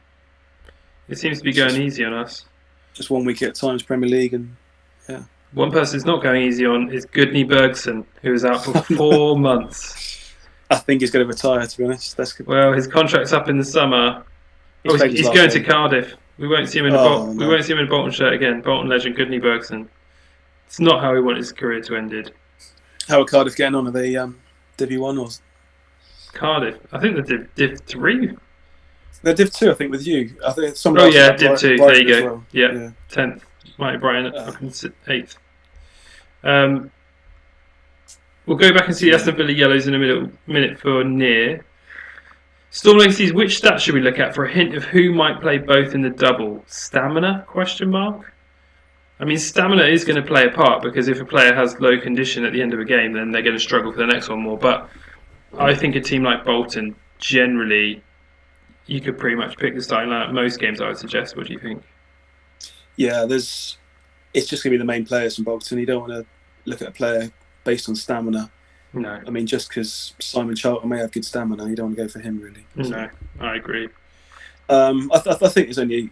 it seems to be going easy on us. Just 1 week at a time, Premier League, and yeah. One person it's not going easy on is Gudni Bergson, who is out for 4 months. I think he's going to retire. To be honest, that's good. Well, his contract's up in the summer. He's going to Cardiff. We won't see him in we won't see him in a Bolton shirt again. Bolton legend Gudni Bergson. It's not how he wanted his career to end. How are Cardiff getting on? Are they Div 1 or Cardiff? I think they're Div 3. They're Div 2, I think, with you. I think some. Oh yeah, Div 2. There you go. Well. Yeah, 10th. Mighty Brighton up in 8th. We'll go back and see Aston Villa yellows in a minute for near. Storm Legacies, which stats should we look at for a hint of who might play both in the double? Stamina? Question mark. I mean, stamina is going to play a part because if a player has low condition at the end of a game, then they're going to struggle for the next one more. But I think a team like Bolton, generally, you could pretty much pick the starting lineup most games, I would suggest. What do you think? Yeah, it's just going to be the main players from Bolton. You don't want to look at a player based on stamina. No. I mean, just because Simon Charlton may have good stamina, you don't want to go for him, really. No, I agree. I think there's only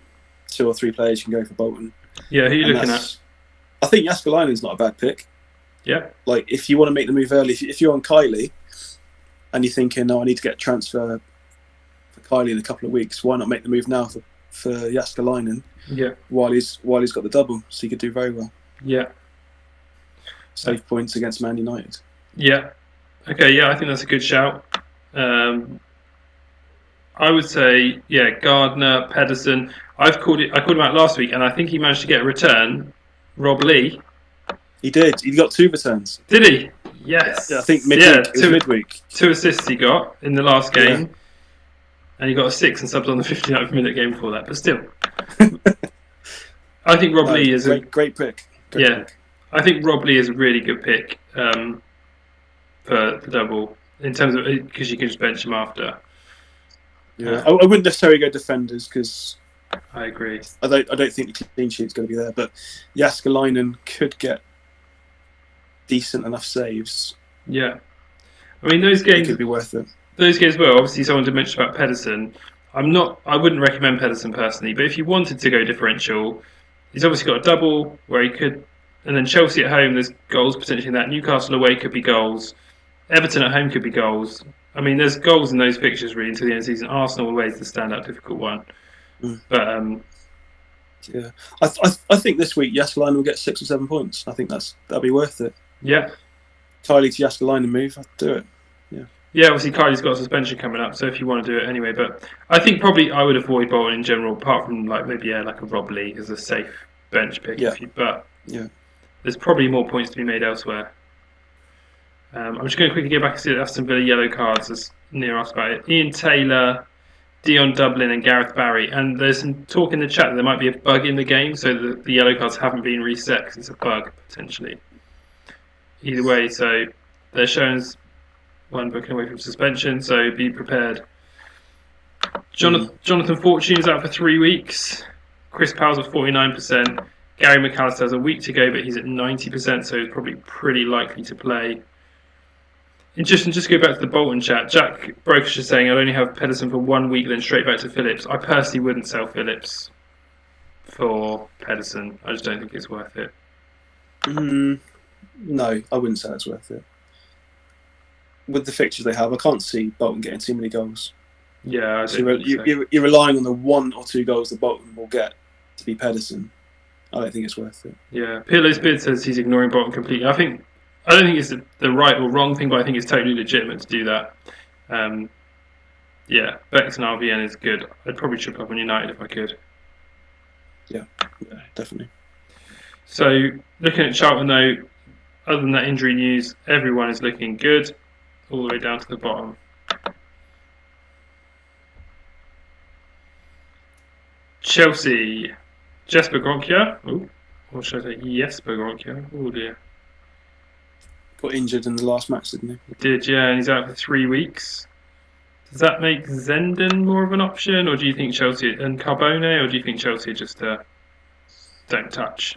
2 or 3 players you can go for Bolton. Yeah, who are you looking at? I think Jaskalainen's not a bad pick. Yeah. Like, if you want to make the move early, if you're on Kylie and you're thinking, I need to get a transfer for Kylie in a couple of weeks, why not make the move now for Jaskalainen? Yeah. While he's got the double, so he could do very well. Yeah. Save points against Man United. Yeah. Okay, yeah, I think that's a good shout. I would say, Gardner, Pedersen. I called him out last week, and I think he managed to get a return. Rob Lee. He did. He got 2 returns. Did he? Yes. Yeah, I think midweek. 2 assists he got in the last game. Yeah. And he got a 6 and subbed on the 59th minute game before that. But still. I think Rob Lee is great pick. Pick. I think Rob Lee is a really good pick for the double in terms of because you can just bench him after. Yeah, I wouldn't necessarily go defenders because I agree. I don't think the clean sheet's going to be there, but Jaskalainen could get decent enough saves. Yeah, I mean those games could be worth it. Those games were obviously someone to mention about Pedersen. I wouldn't recommend Pedersen personally, but if you wanted to go differential, he's obviously got a double where he could. And then Chelsea at home, there's goals potentially in that. Newcastle away could be goals. Everton at home could be goals. I mean, there's goals in those fixtures really until the end of the season. Arsenal away is the standout difficult one. But yeah, I think this week Jaskalainen will get 6 or 7 points. I think that'll be worth it. Yeah, Kylie to Jaskalainen move, I'd do it. Yeah, obviously Kylie's got a suspension coming up, so if you want to do it anyway. But I think probably I would avoid Bolton in general, apart from like maybe like a Rob Lee as a safe bench pick. Yeah. There's probably more points to be made elsewhere. I'm just going to quickly go back and see the Aston Villa yellow cards as near us about it. Ian Taylor, Dion Dublin and Gareth Barry. And there's some talk in the chat that there might be a bug in the game, so that the yellow cards haven't been reset because it's a bug, potentially. Either way, so they're showing us one booking away from suspension, so be prepared. Jonathan Fortune is out for 3 weeks. Chris Powell's at 49%. Gary McAllister has a week to go, but he's at 90%, so he's probably pretty likely to play. And just go back to the Bolton chat. Jack Brokish is saying I'd only have Pedersen for 1 week, then straight back to Phillips. I personally wouldn't sell Phillips for Pedersen. I just don't think it's worth it. No, I wouldn't say it's worth it. With the fixtures they have, I can't see Bolton getting too many goals. Yeah, you're relying on the 1 or 2 goals that Bolton will get to be Pedersen. I don't think it's worth it. Yeah, Pirlo's Beard says he's ignoring Bolton completely. I don't think it's the right or wrong thing, but I think it's totally legitimate to do that. Bex and RVN is good. I'd probably trip up on United if I could. Yeah, definitely. So, looking at Charlton though, other than that injury news, everyone is looking good, all the way down to the bottom. Chelsea, Jesper Gronkia. Or should I say Jesper Gronkia? Oh dear. Got injured in the last match, didn't he? He did, yeah, and he's out for 3 weeks. Does that make Zenden more of an option, or do you think Chelsea and Carbone, or do you think Chelsea just don't touch?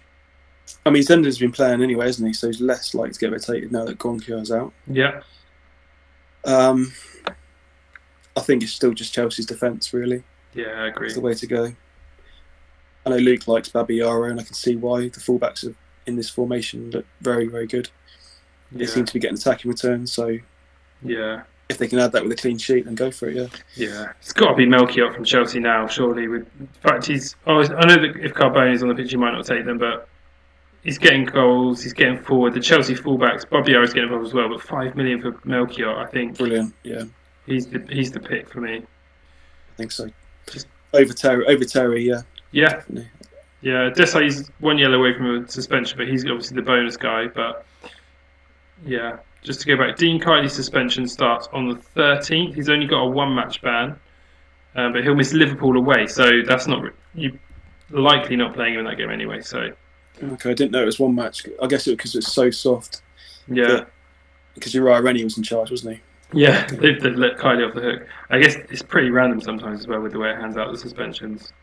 I mean, Zenden's been playing anyway, hasn't he? So he's less likely to get rotated now that Gronkia's out. Yeah. I think it's still just Chelsea's defence, really. Yeah, I agree. It's the way to go. I know Luke likes Babayaro, and I can see why the fullbacks in this formation look very, very good. They seem to be getting attacking returns, so if they can add that with a clean sheet, then go for it. Yeah, it's got to be Melchiot from Chelsea now, surely. In fact, I know that if Carbone is on the pitch, he might not take them, but he's getting goals, he's getting forward. The Chelsea fullbacks, Babayaro is getting involved as well, but 5 million for Melchiot, I think. Brilliant, yeah. He's the pick for me. I think so. Just over Terry, yeah. Yeah. Definitely. Yeah, Desai's 1 yellow away from a suspension, but he's obviously the bonus guy. But yeah, just to go back, Dean Kiley's suspension starts on the 13th. He's only got a 1-match ban, but he'll miss Liverpool away, so that's not you likely not playing him in that game anyway. So Okay, I didn't know it was 1 match. I guess it was because it's so soft. yeah, Because Uriah Rennie was in charge, wasn't he? yeah, they've let Kiley off the hook. I guess it's pretty random sometimes as well with the way it hands out the suspensions.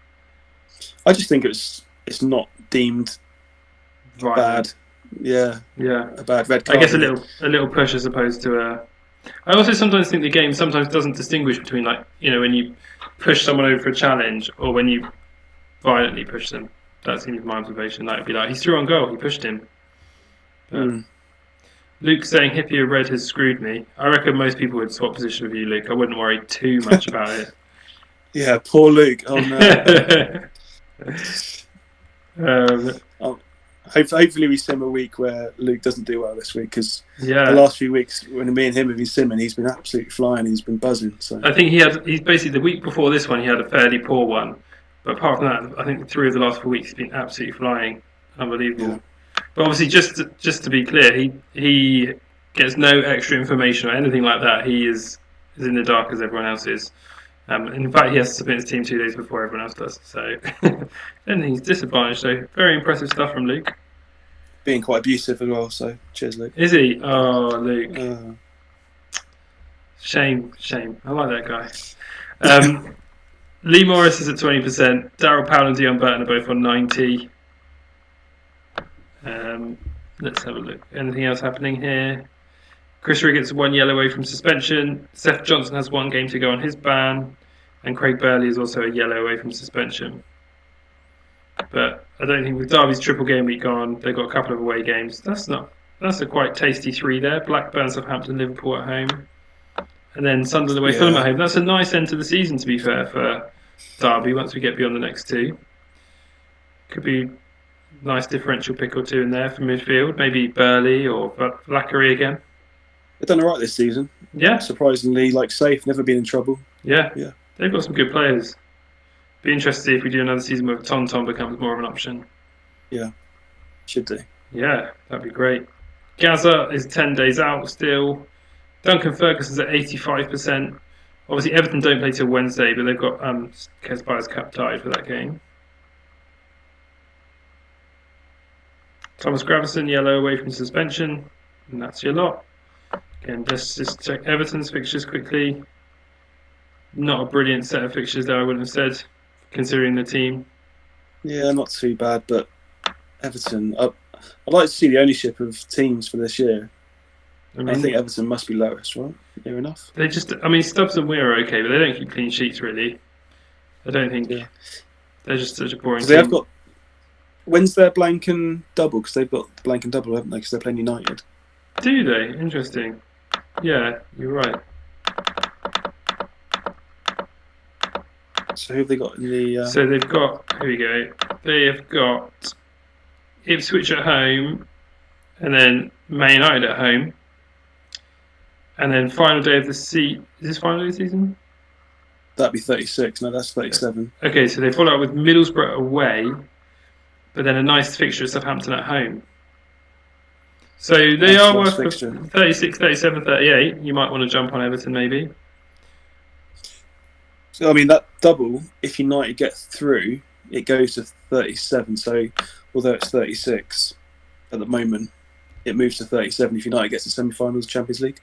I just think it's not deemed Right. bad. Yeah, a bad red card. I guess a little push as opposed to a. I also sometimes think the game sometimes doesn't distinguish between, like, when you push someone over for a challenge or when you violently push them. That seems my observation. Like, it'd be like, he's through on goal, he pushed him. Luke saying Hippie Red has screwed me. I reckon most people would swap position with you, Luke. I wouldn't worry too much about it. Yeah, poor Luke. Oh no. Hopefully we sim a week where Luke doesn't do well this week, because the last few weeks when me and him have been simming, he's been absolutely flying. He's been buzzing. So I think he's basically the week before this one he had a fairly poor one, but apart from that, I think 3 of the last 4 weeks he's been absolutely flying, unbelievable. Yeah. But obviously, just to be clear, he gets no extra information or anything like that. He is in the dark as everyone else is. In fact, he has to submit his team 2 days before everyone else does. So I don't think he's disadvantaged. So very impressive stuff from Luke. Being quite abusive as well. So cheers, Luke. Is he? Oh, Luke. Shame. I like that guy. Lee Morris is at 20%. Daryl Powell and Dion Burton are both on 90. Let's have a look. Anything else happening here? Chris Riggett's 1 yellow away from suspension. Seth Johnson has 1 game to go on his ban. And Craig Burley is also a yellow away from suspension. But I don't think with Derby's triple game week on, they've got a couple of away games. That's a quite tasty 3 there. Blackburn, Southampton, Liverpool at home. And then Sunderland away, Fulham at home. That's a nice end to the season, to be fair, for Derby once we get beyond the next 2. Could be nice differential pick or 2 in there for midfield. Maybe Burley or Vlackery again. They've done alright this season. Yeah. Surprisingly, safe, never been in trouble. Yeah. They've got some good players. Be interested to see if we do another season where Tom becomes more of an option. Yeah. Should do. Yeah, that'd be great. Gaza is 10 days out still. Duncan Ferguson's at 85%. Obviously, Everton don't play till Wednesday, but they've got Kesbuyer's Cup tied for that game. Thomas Gravison, yellow away from suspension. And that's your lot. Again, let's just check Everton's fixtures quickly. Not a brilliant set of fixtures there, I wouldn't have said, considering the team. Yeah, not too bad, but Everton, I'd like to see the ownership of teams for this year. I think Everton must be lowest, right? Near enough. They just, Stubbs and Weir are okay, but they don't keep clean sheets, really. I don't think they're just such a boring team. They have got, when's their blank and double? Because they've got the blank and double, haven't they? Because they're playing United. Do they? Interesting. Yeah, you're right. So who have they got in the... So they've got, here we go, they have got Ipswich at home, and then Man United at home, and then final day of the season. Is this final day of the season? That'd be 36. No, that's 37. Okay, so they follow up with Middlesbrough away, but then a nice fixture at Southampton at home. So they are worth 36, 37, 38. You might want to jump on Everton maybe. So, that double, if United get through, it goes to 37. So, although it's 36 at the moment, it moves to 37 if United gets to semi-finals of Champions League.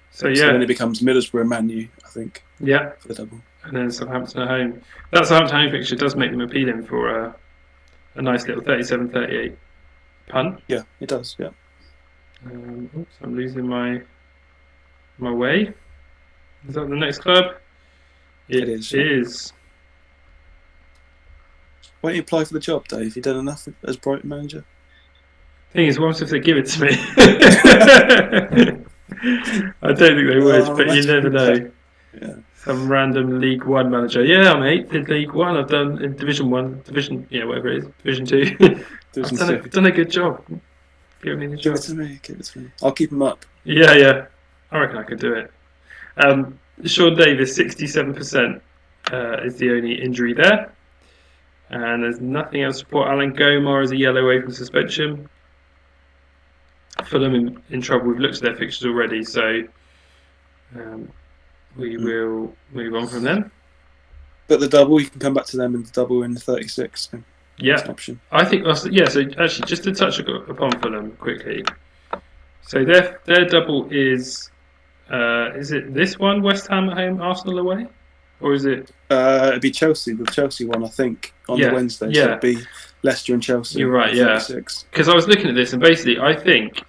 So then it becomes Middlesbrough and Man U, I think. Yeah. For the double. And then Southampton at home. That Southampton home fixture does make them appealing for a nice little 37-38 punt. Yeah, it does, yeah. Oops, I'm losing my way. Is that the next club? It is. Why don't you apply for the job, Dave? You've done enough as Brighton manager? Thing is, what if they give it to me? I don't think they would, but you never know. Yeah. Some random League 1 manager. Yeah, mate, did League 1. I've done in Division 1, whatever it is, Division 2. I've done a good job. Give me the job. Give it to me. I'll keep them up. Yeah. I reckon I could do it. Sean Davis, 67% is the only injury there. And there's nothing else to report. Alan Gomar is a yellow away from suspension. Fulham in trouble. We've looked at their fixtures already, so we will move on from them. But the double, you can come back to them in the double in the 36. Yeah, That's an option. I think. Yeah. So actually, just to touch upon Fulham quickly. So their double is it this one, West Ham at home, Arsenal away, or is it? It'd be Chelsea, the Chelsea one, I think, on the Wednesday. Yeah. So it'd be Leicester and Chelsea. You're right, yeah. Because I was looking at this, and basically, I think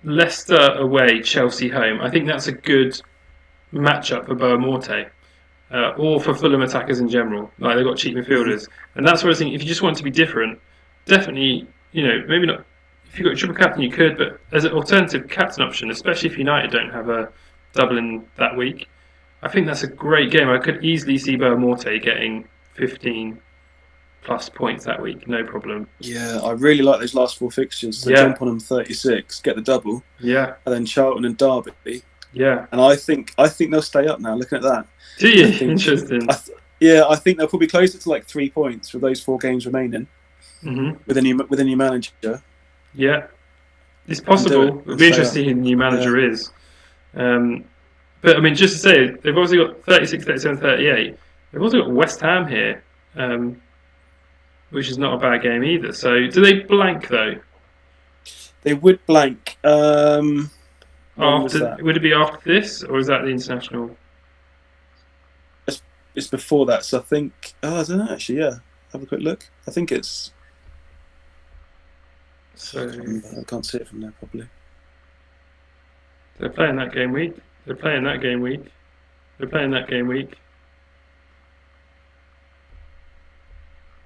Leicester away, Chelsea home. I think that's a good matchup for Boamorte, or for Fulham attackers in general. Like, they've got cheap midfielders, and that's what I think. If you just want to be different, definitely, maybe not. If you've got a triple captain, you could, but as an alternative captain option, especially if United don't have a double in that week, I think that's a great game. I could easily see Boamorte getting 15 plus points that week, no problem. Yeah, I really like those last 4 fixtures. So jump on them 36, get the double. Yeah. And then Charlton and Derby. Yeah. And I think they'll stay up now, looking at that. Do you? Interesting. I think they'll probably close it to like 3 points with those 4 games remaining. Mm-hmm. With a new manager. Yeah. It's possible. It'll be interesting who the new manager is. But I mean, just to say, they've obviously got 36, 37, 38. They've also got West Ham here, which is not a bad game either. So, do they blank though? They would blank. Would it be after this, or is that the international? It's before that, so I think. Oh, I don't know. Actually, yeah. Have a quick look. I think it's. So I can't see it from there properly. They're playing that game week. They're playing that game week. They're playing that game week.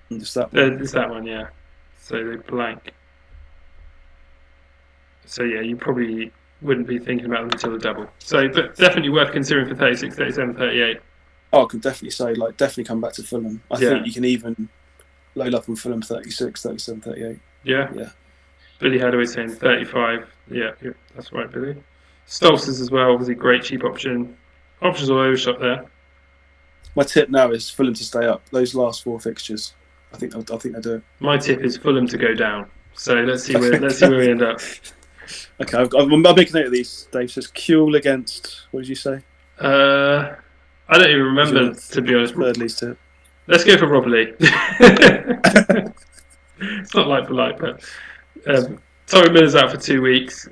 It's that one. It's that one, yeah. So they blank. So yeah, you probably wouldn't be thinking about them until the double. So, but definitely worth considering for 36, 37, 38. Oh, I could definitely say, definitely come back to Fulham. I think you can even load up on Fulham 36, 37, 38. Yeah? Yeah. Billy Hadaway saying 35. Yeah, that's right, Billy. Stolz's as well, obviously great cheap option. Options all over shop there. My tip now is Fulham to stay up. Those last 4 fixtures, I think they'll do it. My tip is Fulham to go down. So let's see where we end up. Okay, I'm making note of these. Dave says Kuehl against. What did you say? I don't even remember, to be honest. Third least tip. Let's go for Rob Lee. It's not like for like, but Tommy Miller's out for 2 weeks.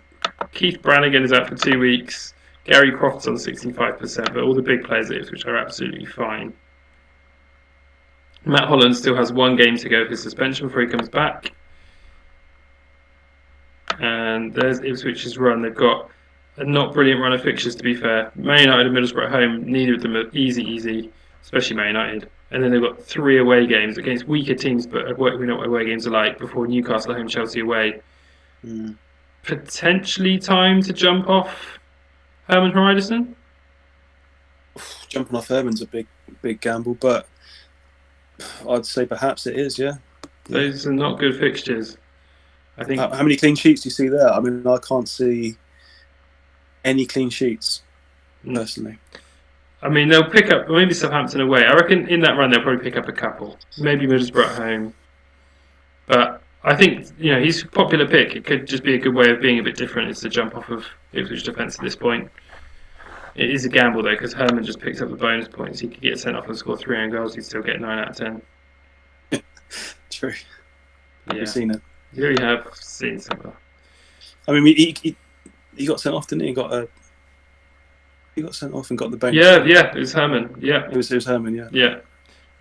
Keith Brannigan is out for 2 weeks. Gary Croft's on 65%, but all the big players at Ipswich are absolutely fine. Matt Holland still has 1 game to go of his suspension before he comes back. And there's Ipswich's run. They've got a not brilliant run of fixtures, to be fair. Man United and Middlesbrough at home, neither of them are easy, especially Man United. And then they've got 3 away games against weaker teams, but we know what away games are like, before Newcastle at home, Chelsea away. Potentially time to jump off Herman Hreiderson? Jumping off Herman's a big gamble, but I'd say perhaps it is, yeah. Those are not good fixtures. I think. How many clean sheets do you see there? I mean, I can't see any clean sheets, personally. I mean, they'll pick up maybe Southampton away. I reckon in that run they'll probably pick up a couple. Maybe Middlesbrough at home. But I think, he's a popular pick. It could just be a good way of being a bit different, is to jump off of Ipswich defence at this point. It is a gamble, though, because Herman just picks up the bonus points. He could get sent off and score 3 own goals. He'd still get 9 out of 10. True. Yeah. You've seen it. Here we have seen some. I mean, he got sent off, didn't he? He got sent off and got the bench. Yeah, it was Herman. Yeah. It was Herman, yeah. Yeah.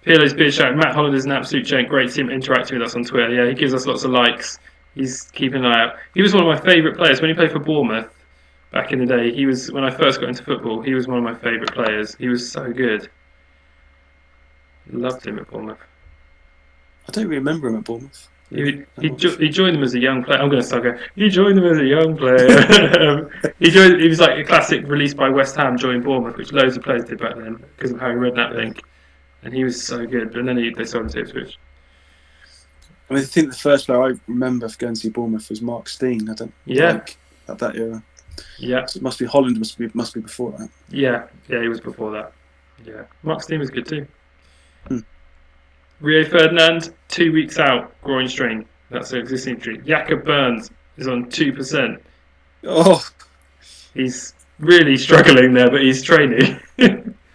PLO's beard shouting, Matt Holland is an absolute gent. Great team interacting with us on Twitter. Yeah, he gives us lots of likes. He's keeping an eye out. He was one of my favourite players when he played for Bournemouth back in the day. He was, when I first got into football, he was one of my favourite players. He was so good. Loved him at Bournemouth. I don't really remember him at Bournemouth. He joined them as a young player. I'm going to start going. He joined them as a young player. He was like a classic released by West Ham, joined Bournemouth, which loads of players did back then because of Harry Redknapp link. And he was so good. But then they sold him to Ipswich. I mean, I think the first player I remember going to see Bournemouth was Mark Steen. At that era. Yeah. So it must be Holland. Must be before that. Yeah, he was before that. Yeah, Mark Steen was good too. Rio Ferdinand, 2 weeks out, groin strain. That's an existing injury. Jakob Burns, is on 2%. Oh, He's really struggling there, but he's training.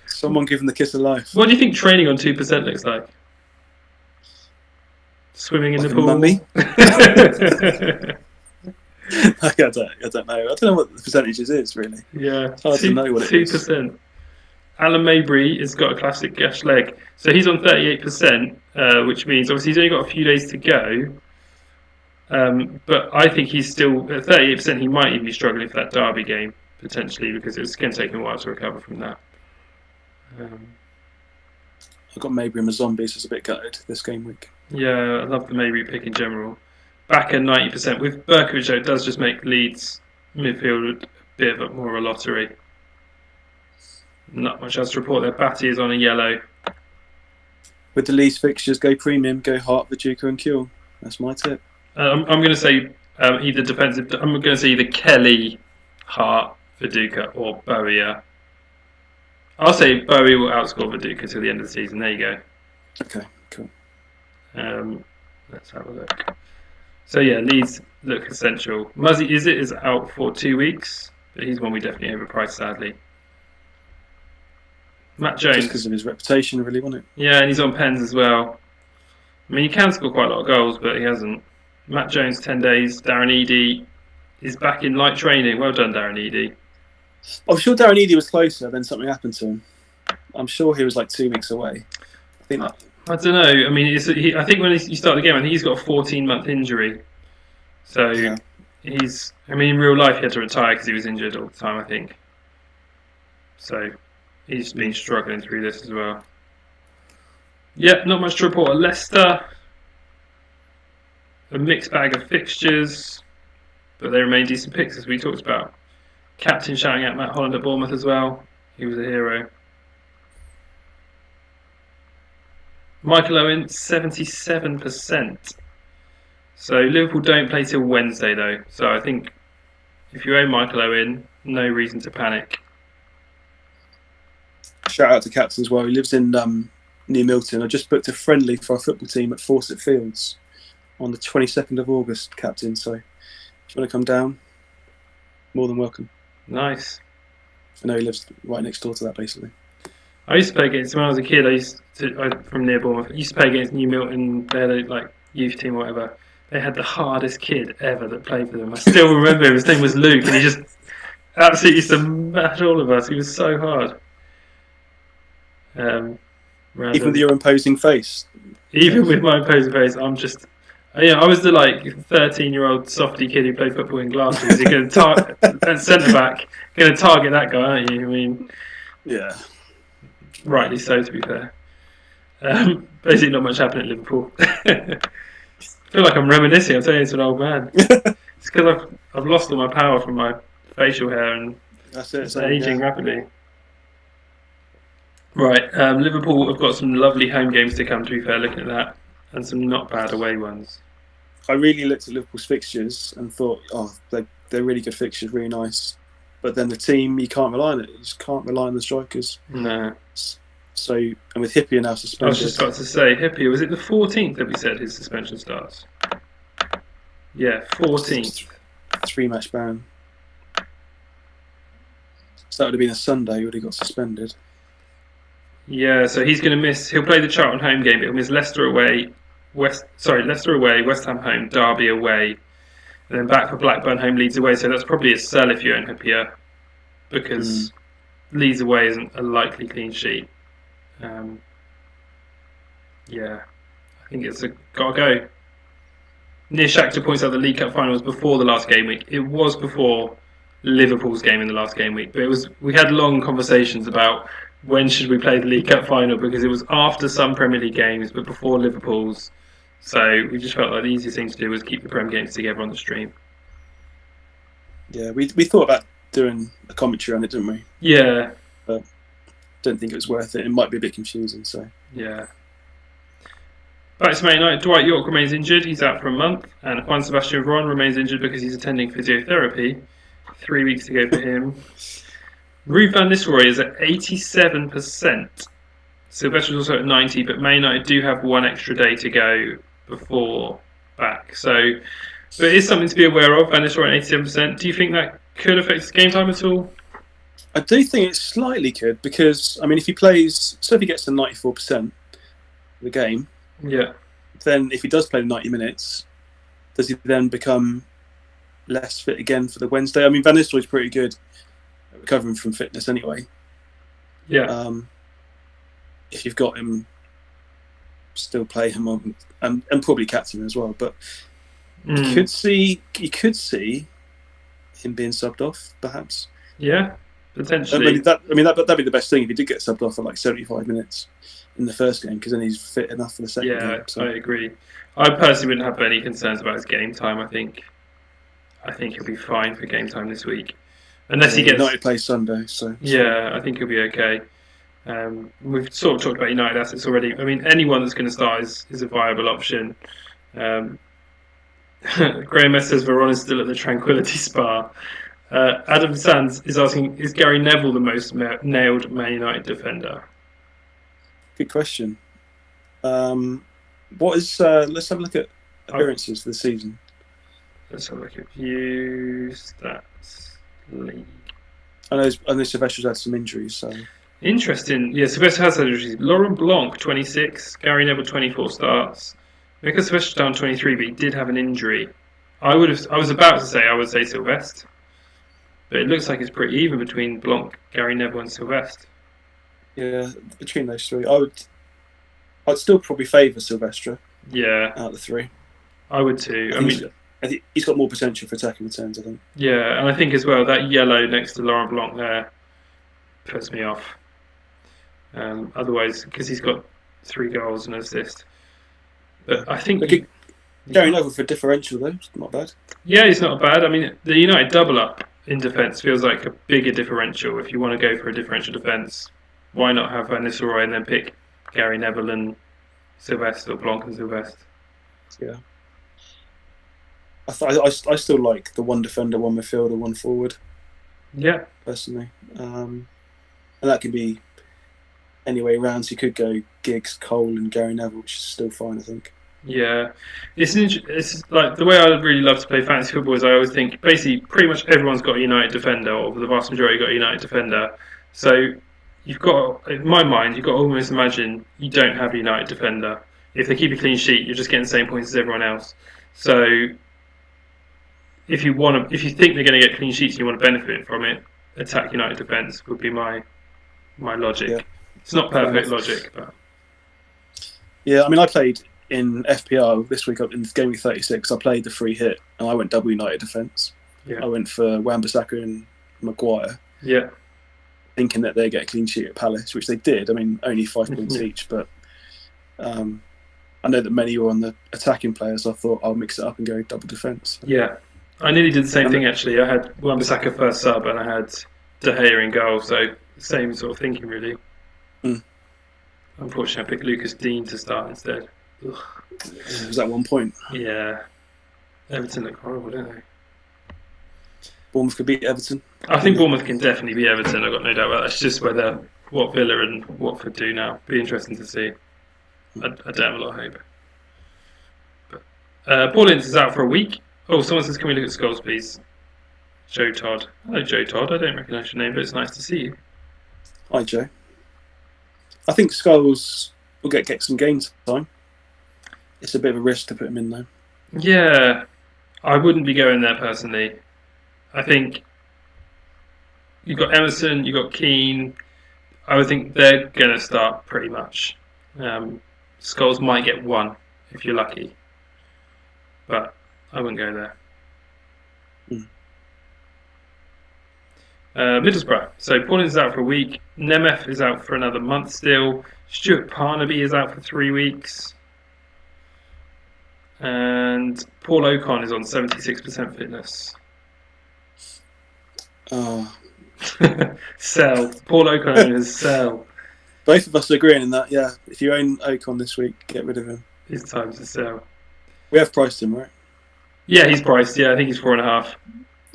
someone give him the kiss of life. What do you think training on 2% looks like? Swimming in Like the a pool? mummy? I don't know. I don't know what the percentages is really. Yeah, It's hard to know what it is. 2%. Alan Mabry has got a classic gash leg, so he's on 38%, which means obviously he's only got a few days to go. But I think he's still at 38%. He might even be struggling for that Derby game potentially because it's going to take him a while to recover from that. I've got Mabry and my zombies. It's a bit gutted this game week. Yeah, I love the Mabry pick in general. Back at 90%. With Berkovic, though, it does just make Leeds midfield a bit of more of a lottery. Not much else to report there. Batty is on a yellow. With the Leeds fixtures, go premium, go Hart, Viduka and Kuehl. That's my tip. I'm going to say either defensive. I'm going to say either Kelly, Hart, Viduka, or Bowyer. I'll say Bowie will outscore Viduka till the end of the season. There you go. Okay, cool. Let's have a look. So yeah, Leeds look essential. Muzzy is out for 2 weeks, but he's one we definitely overpriced, sadly. Matt Jones. Just because of his reputation, really, wasn't it? Yeah, and he's on pens as well. I mean, he can score quite a lot of goals, but he hasn't. Matt Jones, 10 days. Darren Eady is back in light training. Well done, Darren Eady. I'm sure Darren Eady was closer, then something happened to him. I'm sure he was like 2 weeks away. I think that. I don't know. I mean, I think when you start the game, I think he's got a 14-month injury. So Yeah. he's. I mean, in real life, he had to retire because he was injured all the time, I think. So he's been struggling through this as well. Yep, not much to report at Leicester. A mixed bag of fixtures, but they remain decent picks as we talked about. Captain shouting out Matt Holland at Bournemouth as well. He was a hero. Michael Owen, 77%. So Liverpool don't play till Wednesday though. So I think if you own Michael Owen, no reason to panic. Shout out to Captain as well. He lives in near Milton. I just booked a friendly for our football team at Fawcett Fields on the 22nd of August, Captain. So if you want to come down, more than welcome. Nice. I know he lives right next door to that, basically. I used to play against when I was a kid. From near Bournemouth. I used to play against New Milton. They had a like youth team or whatever. They had the hardest kid ever that played for them. I still remember him. His name was Luke, and he just absolutely used to mash all of us. He was so hard. Even with your imposing face. Even with my imposing face, I'm just. I was the 13-year-old softy kid who played football in glasses. You're going to target at centre back. Going to target that guy, aren't you? I mean, yeah, rightly so. To be fair, basically not much happened at Liverpool. I feel like I'm reminiscing. I'm saying to an old man. It's because I've lost all my power from my facial hair and that's it. it's aging rapidly. Right, Liverpool have got some lovely home games to come. To be fair, looking at that, and some not bad away ones. I really looked at Liverpool's fixtures and thought, oh, they're really good fixtures, really nice. But then the team, you can't rely on it. You just can't rely on the strikers. No. So, and with Hippier now suspended. I was just about to say, Hippier, was it the 14th that we said his suspension starts? Yeah, 14th. 3-match ban. So that would have been a Sunday. He would have got suspended. Yeah, so he's going to miss. He'll play the Charlton home game, but he'll miss Leicester away, Leicester away, West Ham home, Derby away, and then back for Blackburn home, Leeds away. So that's probably a sell if you own Hippier, because Leeds away isn't a likely clean sheet. Yeah, I think it's gotta go. Near Shakhtar points out the League Cup final was before the last game week. It was before Liverpool's game in the last game week, but we had long conversations about when should we play the League Cup final because it was after some Premier League games, but before Liverpool's. So we just felt like the easiest thing to do was keep the Prem games together on the stream. Yeah, we thought about doing a commentary on it, didn't we? Yeah. But don't think it was worth it. It might be a bit confusing, so. Yeah. Back to Man United, Dwight York remains injured. He's out for a month. And Juan Sebastian Veron remains injured because he's attending physiotherapy. 3 weeks to go for him. Ruud van Nistelrooy is at 87%. Sylvester is also at 90%, but Man United do have one extra day to go before back. So But it is something to be aware of, and it's right at 87%. Do you think that could affect his game time at all? I do think it slightly could, because I mean, if he plays, so if he gets to 94% of the game, Yeah. then if he does play 90 minutes, does he then become less fit again for the Wednesday? I mean, Van Nistelrooy's pretty good at recovering from fitness anyway. Yeah. If you've got him, still play him on, and probably captain him as well. But you could see him being subbed off, perhaps. Yeah, potentially. That'd be the best thing if he did get subbed off for like 75 minutes in the first game, because then he's fit enough for the second game. Yeah, I agree. I personally wouldn't have any concerns about his game time. I think he'll be fine for game time this week, unless he gets. United plays Sunday, so yeah, I think he'll be okay. We've sort of talked about United assets already. I mean, anyone that's going to start is a viable option. Graham S says Veron is still at the Tranquility Spa. Adam Sands is asking, is Gary Neville the most nailed Man United defender? good question. What is? Let's have a look at appearances this season. Let's have a look at view stats league. I know Sylvester's had some injuries, so. Interesting. Yeah, Sylvester has had injuries. Laurent Blanc, 26. Gary Neville, 24 starts. Because Sylvester's down 23, but he did have an injury. I was about to say I would say Sylvester, but it looks like it's pretty even between Blanc, Gary Neville, and Sylvester. Yeah, between those three, I'd still probably favour Sylvester. Yeah, out of the three, I would too. I think he's got more potential for attacking returns, I think. Yeah, and I think as well that yellow next to Laurent Blanc there puts me off. Otherwise, because he's got 3 goals and an assist. But I think Gary Neville for differential though, it's not bad. Yeah, he's not bad. I mean, the United double up in defence feels like a bigger differential. If you want to go for a differential defence, why not have Van Nistelrooy and then pick Gary Neville and Sylvester, or Blanc and Sylvester? Yeah. I still like the one defender, one midfielder, one forward. Yeah. Personally. And that could be any way around. So you could go Giggs, Cole and Gary Neville, which is still fine, I think. Yeah. It's like the way I really love to play fantasy football is I always think basically pretty much everyone's got a United defender, or the vast majority got a United defender. So you've got, in my mind, you've got to almost imagine you don't have a United defender. If they keep a clean sheet, you're just getting the same points as everyone else. So if you think they're going to get clean sheets and you want to benefit from it, attack United defence would be my logic. Yeah. It's not perfect logic, but yeah, I mean, I played in FPL this week in GW36. I played the free hit and I went double United defence. Yeah. I went for Wan-Bissaka and Maguire. Yeah. Thinking that they get a clean sheet at Palace, which they did. I mean, only 5 points each, but I know that many were on the attacking players. So I thought I'll mix it up and go double defence. Yeah, I nearly did the same thing actually. I had Wan-Bissaka first sub and I had De Gea in goal, so same sort of thinking really. Unfortunately, I picked Lucas Dean to start instead. Ugh. Was that 1 point? Yeah. Everton look horrible, don't they? Bournemouth could beat Everton. I think Bournemouth can definitely beat Everton. I've got no doubt about that. It's just what Villa and Watford do now. Be interesting to see. I don't have a lot of hope. But, Paul Ince is out for a week. Oh, someone says, can we look at Skulls, please? Joe Todd. Hello, Joe Todd. I don't recognise your name, but it's nice to see you. Hi, Joe. I think Skulls will get some game time. It's a bit of a risk to put him in, though. Yeah, I wouldn't be going there personally. I think you've got Emerson, you've got Keane. I would think they're going to start pretty much. Skulls might get 1 if you're lucky, but I wouldn't go there. Middlesbrough. So Paul is out for a week. Nemeth is out for another month still. Stuart Parnaby is out for 3 weeks. And Paul Ocon is on 76% fitness. Oh. Sell. Paul Ocon is sell. Both of us are agreeing in that, yeah. If you own Ocon this week, get rid of him. It's time to sell. We have priced him, right? Yeah, he's priced. Yeah, I think he's 4.5.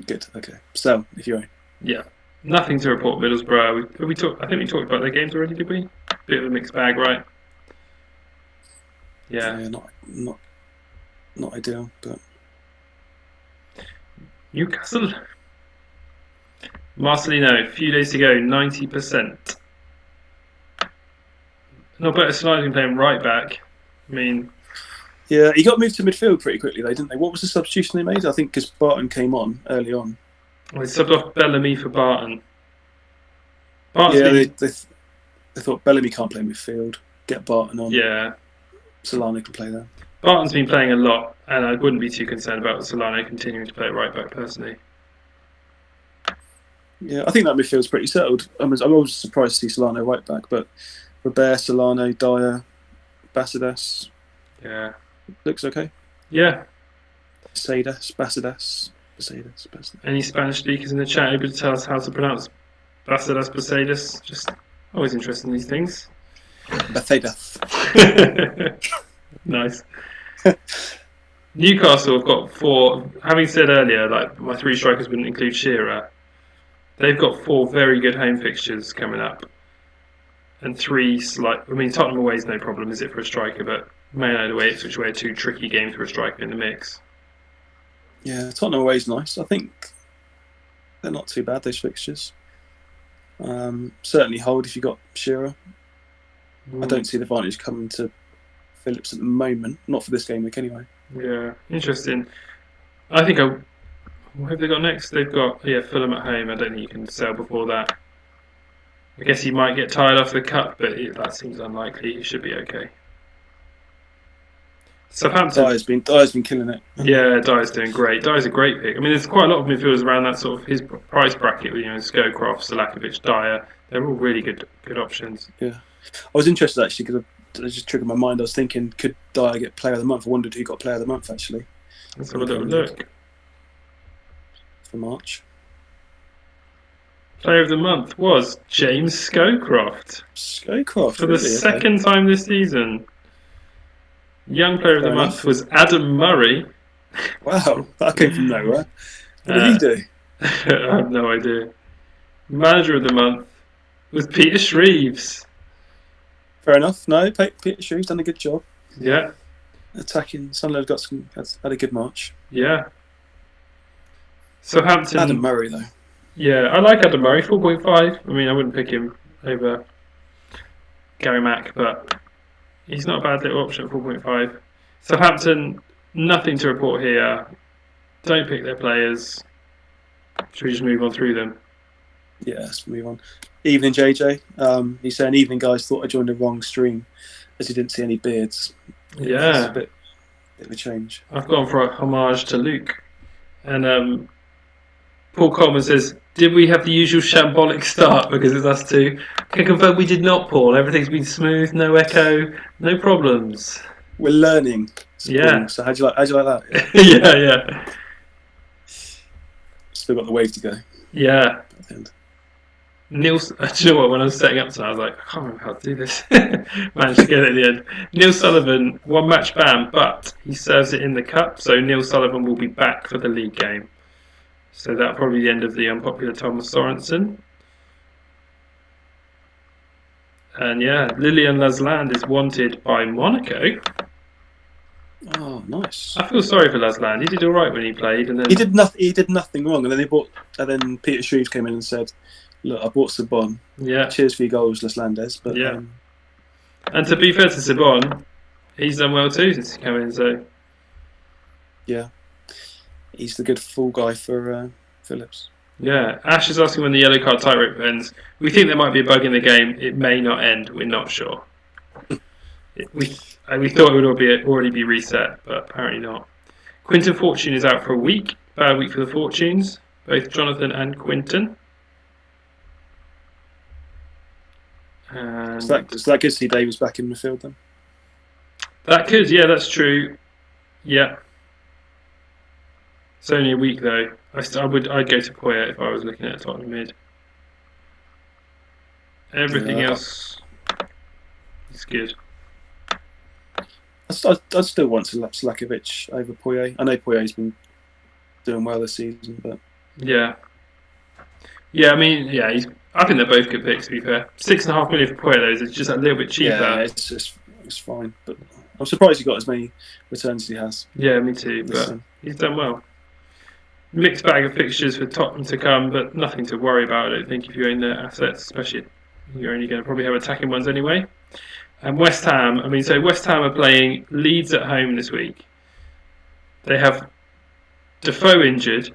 Good, okay. Sell if you own. Yeah. Nothing to report Middlesbrough. I think we talked about their games already, did we? Bit of a mixed bag, right? Yeah. Yeah, not ideal, but Newcastle. Marcelino, a few days to go, 90%. Not better sliding playing right back. I mean, Yeah, he got moved to midfield pretty quickly, though, didn't they? What was the substitution they made? I think because Barton came on early on. they subbed off Bellamy for Barton. Barton's Yeah, been, they thought Bellamy can't play midfield. Get Barton on. yeah. Solano can play there. Barton's been playing a lot, and I wouldn't be too concerned about Solano continuing to play right back personally. Yeah, I think that midfield's pretty settled. I'm always surprised to see Solano right back, but Robert, Solano, Dyer, Bacedas. Yeah. Looks okay. Yeah. Bacedas. Any Spanish speakers in the chat able to tell us how to pronounce Bacedas? Just always interested in these things. Bacedas. Nice. Newcastle have got 4. Having said earlier, like my 3 strikers wouldn't include Shearer. They've got 4 very good home fixtures coming up, and 3 slight. I mean, Tottenham away is no problem, is it, for a striker? But Man United away, Ipswich away, 2 tricky games for a striker in the mix. Yeah, Tottenham away is nice. I think they're not too bad, those fixtures. Certainly hold if you got Shearer. I don't see the advantage coming to Phillips at the moment. Not for this game week, anyway. Yeah, interesting. I think what have they got next? They've got Fulham at home. I don't think you can sell before that. I guess he might get tired off the cup, but that seems unlikely. He should be okay. Southampton. Dyer's been killing it. Yeah, Dyer's doing great. Dyer's a great pick. I mean, there's quite a lot of midfielders around that sort of his price bracket. Scowcroft, Salakovic, Dyer. They're all really good options. Yeah, I was interested actually because it just triggered my mind. I was thinking, could Dyer get Player of the Month? I wondered who got Player of the Month actually. Let's have a little look. For March. Player of the Month was James Scowcroft. For the second time this season. Young Player of the Month was Adam Murray. Wow, that came from nowhere. What did he do? I have no idea. Manager of the Month was Peter Shreves. Fair enough. No, Peter Shreves done a good job. Yeah. Attacking. Sunderland had a good March. Yeah. Southampton. Adam Murray, though. Yeah, I like Adam Murray, 4.5. I mean, I wouldn't pick him over Gary Mack, but he's not a bad little option at 4.5. Southampton, nothing to report here. Don't pick their players. Should we just move on through them? Yeah, let's move on. Evening, JJ. He's saying, evening, guys. Thought I joined the wrong stream as he didn't see any beards. Yeah. It's a bit of a change. I've gone for a homage to Luke. And Paul Coleman says, did we have the usual shambolic start because it's us two? Can confirm we did not, Paul. Everything's been smooth, no echo, no problems. We're learning. Yeah. So how'd you like that? Yeah, yeah. Still got the wave to go. Yeah. Neil, do you know what? When I was setting up tonight, I was like, I can't remember how to do this. Managed to get it at the end. Neil Sullivan, 1 match ban, but he serves it in the cup, so Neil Sullivan will be back for the league game. So that'll probably be the end of the unpopular Thomas Sorensen. And yeah, Lilian Lasland is wanted by Monaco. Oh, nice. I feel sorry for Lasland. He did all right when he played, and then he did nothing wrong. And then Peter Shreves came in and said, "Look, I bought Sabon. Yeah, cheers for your goals, Laslandes." But yeah, and to be fair to Sabon, he's done well too since he came in. So yeah, he's the good full guy for Phillips. Yeah, Ash is asking when the yellow card tightrope ends. We think there might be a bug in the game. It may not end. We're not sure. We thought it would already be reset, but apparently not. Quinton Fortune is out for a week. Bad week for the Fortunes, both Jonathan and Quinton. And so that good to see Davis back in midfield then? That could, yeah, that's true. Yeah. It's only a week though. I'd go to Poyet if I was looking at a Tottenham mid. Everything else is good. I'd still want Slakovic over Poyet. I know Poyet's been doing well this season, but yeah. I mean, yeah, I think they're both good picks. To be fair, $6.5 million for Poyet though is just a little bit cheaper. Yeah, it's fine. But I'm surprised he got as many returns as he has. Yeah, me too. But he's done well. mixed bag of fixtures for Tottenham to come, but nothing to worry about. I don't think if you own their assets, especially you're only going to probably have attacking ones anyway. And West Ham, so West Ham are playing Leeds at home this week. They have Defoe injured,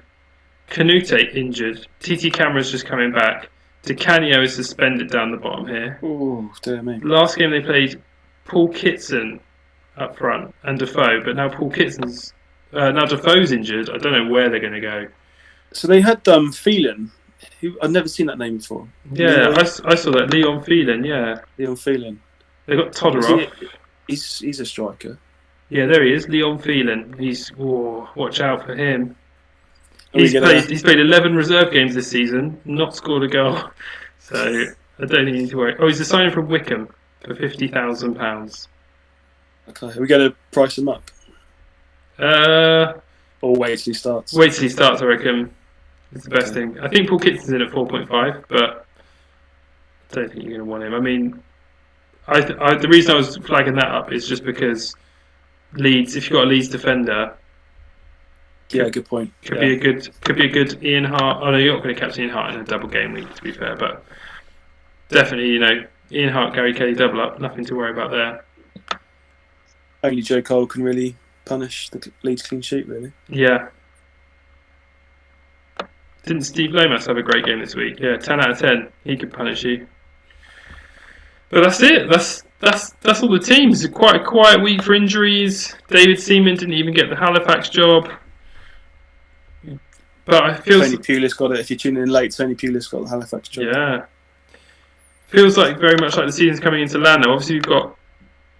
Canute injured, TT Camera's just coming back, Di Canio is suspended down the bottom here. Oh, dear me. Last game they played Paul Kitson up front and Defoe, but now now Defoe's injured. I don't know where they're going to go. So they had Phelan, who I've never seen that name before. Yeah, I saw that. Leon Phelan, yeah. Leon Phelan. They got Todorov. He's a striker. Yeah, there he is, Leon Phelan. Watch out for him. He's played 11 reserve games this season, not scored a goal. So I don't think you need to worry. Oh, he's a signing from Wickham for £50,000. Okay, we're going to price him up. Or wait till he starts. Wait till he starts, I reckon. It's the best thing. I think Paul Kitson's in at 4.5, but I don't think you're going to want him. The reason I was flagging that up is just because Leeds, if you've got a Leeds defender, yeah, good point. Could be a good Ian Hart. Oh no, you're not going to captain Ian Hart in a double game week, to be fair, but definitely, Ian Hart, Gary Kelly double up, nothing to worry about there. Only Joe Cole can really punish the Leeds clean sheet, really. Yeah. Didn't Steve Lomas have a great game this week? Yeah, 10 out of 10. He could punish you. But that's it. That's all the teams. Quite a quiet week for injuries. David Seaman didn't even get the Halifax job. But I feel Tony Pulis got it. If you're tuning in late, Tony Pulis got the Halifax job. Yeah. Feels like very much like the season's coming into land now. Obviously, we've got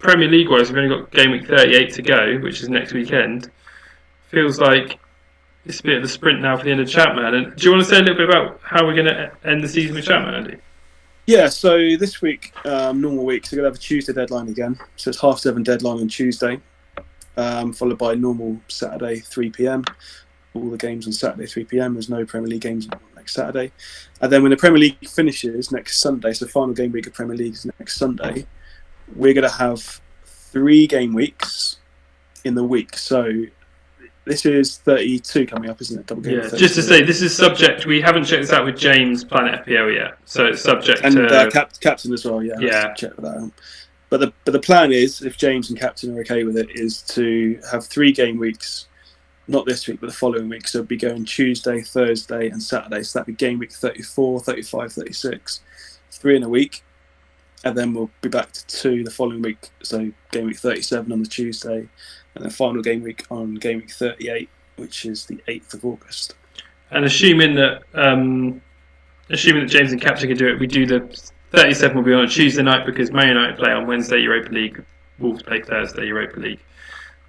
Premier League wise, we've only got game week 38 to go, which is next weekend. Feels like it's a bit of the sprint now for the end of Chapman. And do you want to say a little bit about how we're going to end the season with Chapman, Andy? Yeah, so this week, normal week, so we're going to have a Tuesday deadline again. So it's 7:30 deadline on Tuesday, followed by normal Saturday 3 p.m. All the games on Saturday 3 p.m. There's no Premier League games next Saturday. And then when the Premier League finishes next Sunday, so final game week of Premier League is next Sunday, we're going to have 3 game weeks in the week. So this is 32 coming up, isn't it? Double game. Yeah, just to say, this is subject. We haven't checked this out with James Planet FPL yet, so it's subject to captain as well. Yeah, yeah. Check that out. But the plan is, if James and captain are okay with it, is to have 3 game weeks. Not this week, but the following week. So it'll be going Tuesday, Thursday, and Saturday. So that'll be game week 34, 35, 36. 3 in a week. And then we'll be back to 2 the following week. So game week 37 on the Tuesday. And then final game week on game week 38, which is the 8th of August. And assuming that James and captain can do it, we do the 37 will be on a Tuesday night because Man United play on Wednesday Europa League. Wolves play Thursday Europa League.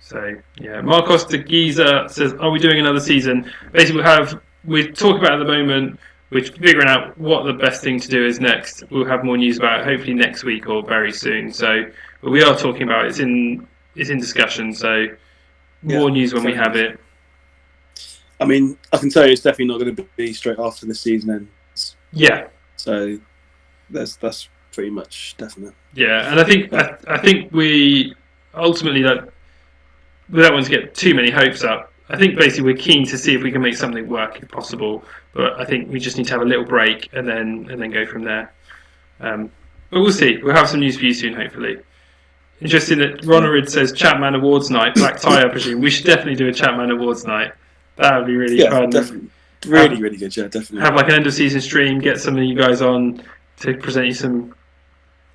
So, yeah. Marcos de Giza says, are we doing another season? Basically, we're talking about it at the moment, we're figuring out what the best thing to do is next. We'll have more news about it hopefully next week or very soon. So, but we are talking about it. It's in discussion, so more news when we have it. I can tell you it's definitely not going to be straight after the season ends. Yeah. So, that's pretty much definite. Yeah, and I think we ultimately, we don't want to get too many hopes up. I think basically we're keen to see if we can make something work if possible. But I think we just need to have a little break and then go from there. But we'll see. We'll have some news for you soon, hopefully. Interesting that Ronarid says Chapman Awards night, black tie, I presume. We should definitely do a Chapman Awards night. That would be really fun. Definitely. Really good, yeah, definitely. Have like an end of season stream, get some of you guys on to present you some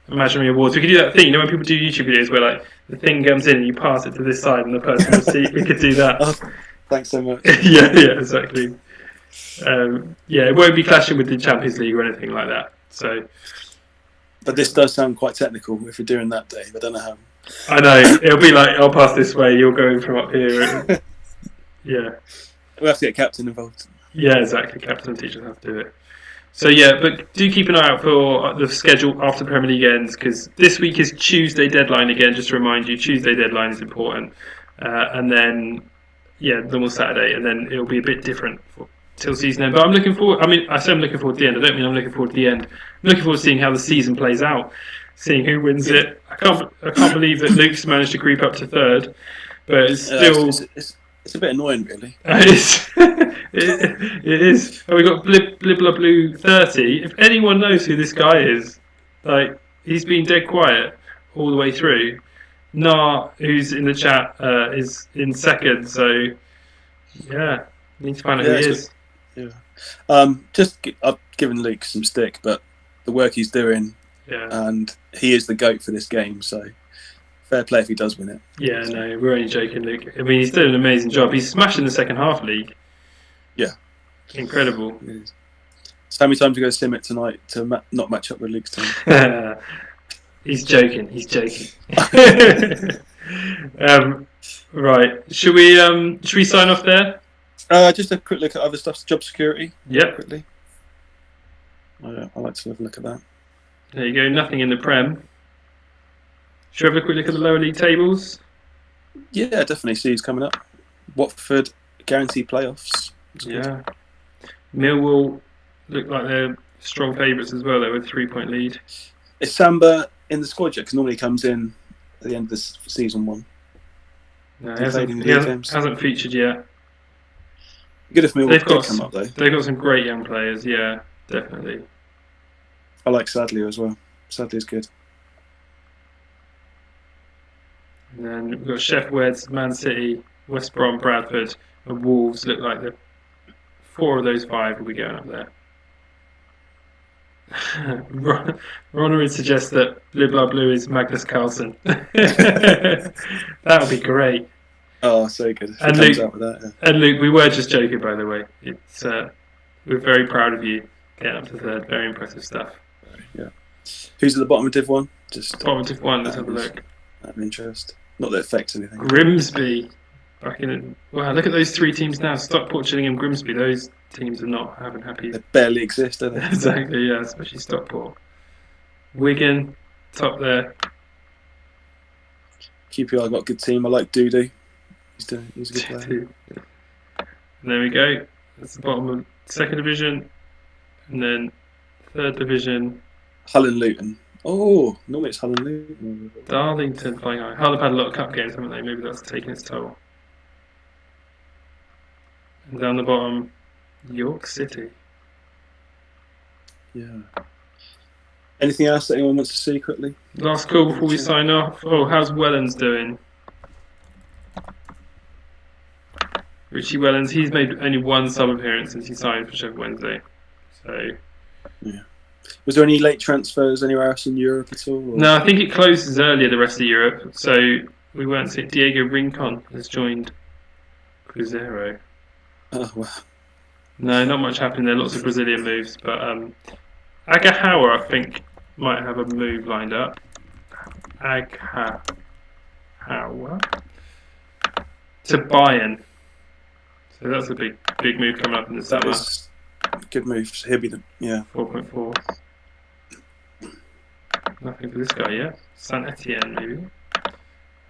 imaginary awards. We could do that thing, when people do YouTube videos where like the thing comes in and you pass it to this side and the person will see. We could do that. Oh, thanks so much. yeah, exactly. It won't be clashing with the Champions League or anything like that. So, but this does sound quite technical if you're doing that, Dave. I don't know how. I know it'll be like I'll pass this way, you're going from up here. And, yeah, we'll have to get captain involved. Yeah, exactly. Captain and teachers have to do it. So yeah, but do keep an eye out for the schedule after the Premier League ends because this week is Tuesday deadline again. Just to remind you, Tuesday deadline is important, and then normal Saturday, and then it'll be a bit different till season end. But I'm looking forward. I say I'm looking forward to the end. I don't mean I'm looking forward to the end. I'm looking forward to seeing how the season plays out, seeing who wins it. I can't believe that Luke's managed to creep up to 3rd, but it's still. It's It's a bit annoying, really. It is. It is. Oh, we got Blibla Blue 30. If anyone knows who this guy is, like he's been dead quiet all the way through. Nah, who's in the chat, is in second. So yeah, need to find out who he is. Yeah. I've given Luke some stick, but the work he's doing, and he is the GOAT for this game. So fair play if he does win it. Yeah, no, we're only joking, Luke. I mean, he's doing an amazing job. He's smashing the second half league. Yeah. Incredible. So how many times do you go sim it tonight to not match up with Luke's time? He's joking. He's joking. Right. Should we sign off there? Just a quick look at other stuff. Job security. Yep. Quickly. I like to have a look at that. There you go. Nothing in the Prem. Should we have a quick look at the lower league tables? Yeah, definitely. See who's coming up. Watford guaranteed playoffs. Yeah. Millwall look like they're strong favourites as well. They're with a 3-point lead. Is Samba in the squad yet? Because normally he comes in at the end of this season one. No, he hasn't featured yet. Good if Millwall did come up though. They've got some great young players. Yeah, definitely. I like Sadlier as well. Sadlier's good. And then we've got Sheffield Wednesday, Man City, West Brom, Bradford, and Wolves. Look like the 4 of those 5 will be going up there. Ronna would suggest that Blibla Blue is Magnus Carlsen. That would be great. Oh, so good. And Luke, we were just joking, by the way. It's we're very proud of you getting up to 3rd. Very impressive stuff. Yeah. Who's at the bottom of Div 1? Just bottom of Div 1. Let's have a look. Out of interest. Not that it affects anything. Grimsby. Wow, look at those 3 teams now. Stockport, Gillingham, Grimsby. Those teams are not having happy. They barely exist, do they? Exactly, yeah, especially Stockport. Wigan, top there. QPR got a good team. I like Doodoo. He's a good player. There we go. That's the bottom of 2nd division. And then 3rd division. Hull and Luton. Oh, normally it's Hull and Luton. Darlington flying high. Hull have had a lot of cup games, haven't they? Maybe that's taken its toll. And down the bottom, York City. Yeah. Anything else that anyone wants to see quickly? Last call before we sign off. Oh, how's Wellens doing? Richie Wellens, he's made only 1 sub appearance since he signed for Sheffield Wednesday. So, yeah. Was there any late transfers anywhere else in Europe at all? Or? No, I think it closes earlier the rest of Europe. So we weren't seeing Diego Rincon has joined Cruzeiro. Oh wow. No, not much happening there. Lots of Brazilian moves, but Agahawa, I think, might have a move lined up. Agahawa to Bayern. So that's a big move coming up in the summer. That is a good move. So he'll be 4.4. Nothing for this guy yet. Saint Etienne maybe.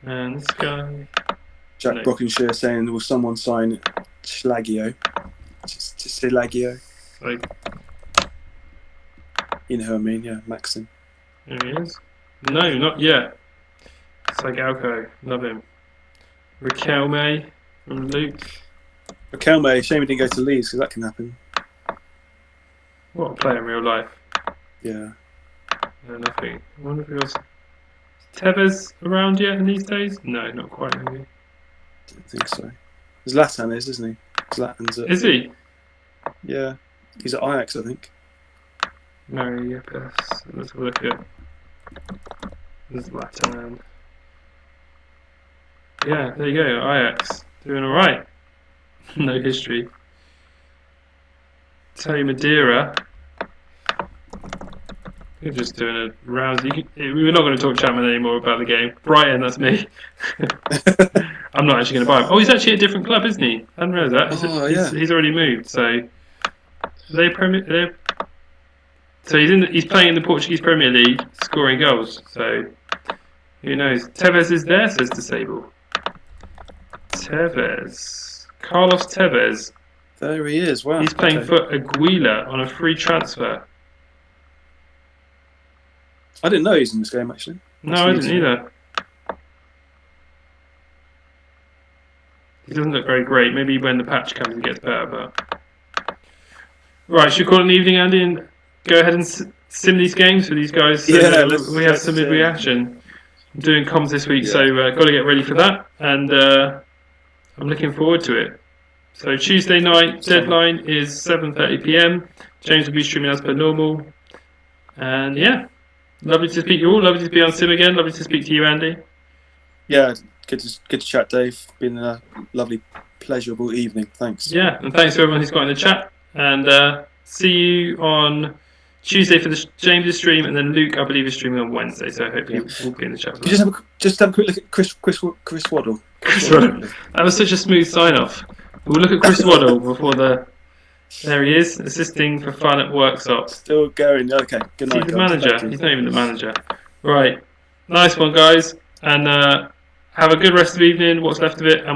And this guy. Jack Brockenshire saying, will someone sign Schlagio? Schlagio. Like, you know who I mean, yeah, Maxim. There he is. No, not yet. Sagalco, love him. Riquelme from Luke. Riquelme, shame he didn't go to Leeds because that can happen. What a player in real life. Yeah. No, nothing. I wonder if he was Tevez around yet in these days? No, not quite maybe. Don't think so. Zlatan isn't he? Zlatan's at... Is he? Yeah. He's at Ajax, I think. Mary Yepes. Let's have a look at Zlatan. Yeah, there you go, Ajax. Doing alright. No history. Tony Madeira. You're just doing a round. We're not going to talk Chapman anymore about the game. Brighton, that's me. I'm not actually going to buy him. Oh, he's actually at a different club, isn't he? I didn't realise that. Yeah. He's already moved. So he's playing in the Portuguese Premier League, scoring goals. So who knows? Tevez is there, says Disable. Tevez. Carlos Tevez. There he is. Wow. He's playing for Aguila on a free transfer. I didn't know he was in this game, actually. No, I didn't either. He doesn't look very great. Maybe when the patch comes he gets better. But right, should we call it an evening, Andy, and go ahead and sim these games for these guys? So Yeah, we have some midweek action. I'm doing comms this week, so got to get ready for that, and I'm looking forward to it. So Tuesday night deadline is 7:30 PM. James will be streaming as per normal, and yeah, lovely to speak to you all. Lovely to be on sim again. Lovely to speak to you, Andy. Yeah, good to chat, Dave. Been a lovely, pleasurable evening. Thanks. Yeah, and thanks to everyone who's got in the chat. And see you on Tuesday for the James' stream, and then Luke, I believe, is streaming on Wednesday. So I hope you will be in the chat. Can you just have a quick look at Chris Waddle. Chris Waddle. That was such a smooth sign off. We'll look at Chris Waddle before the. There he is, assisting for fun at workshops. Still going. Okay, good night. He's the manager. He's not even the manager. Right, nice one, guys, and have a good rest of the evening. What's left of it. And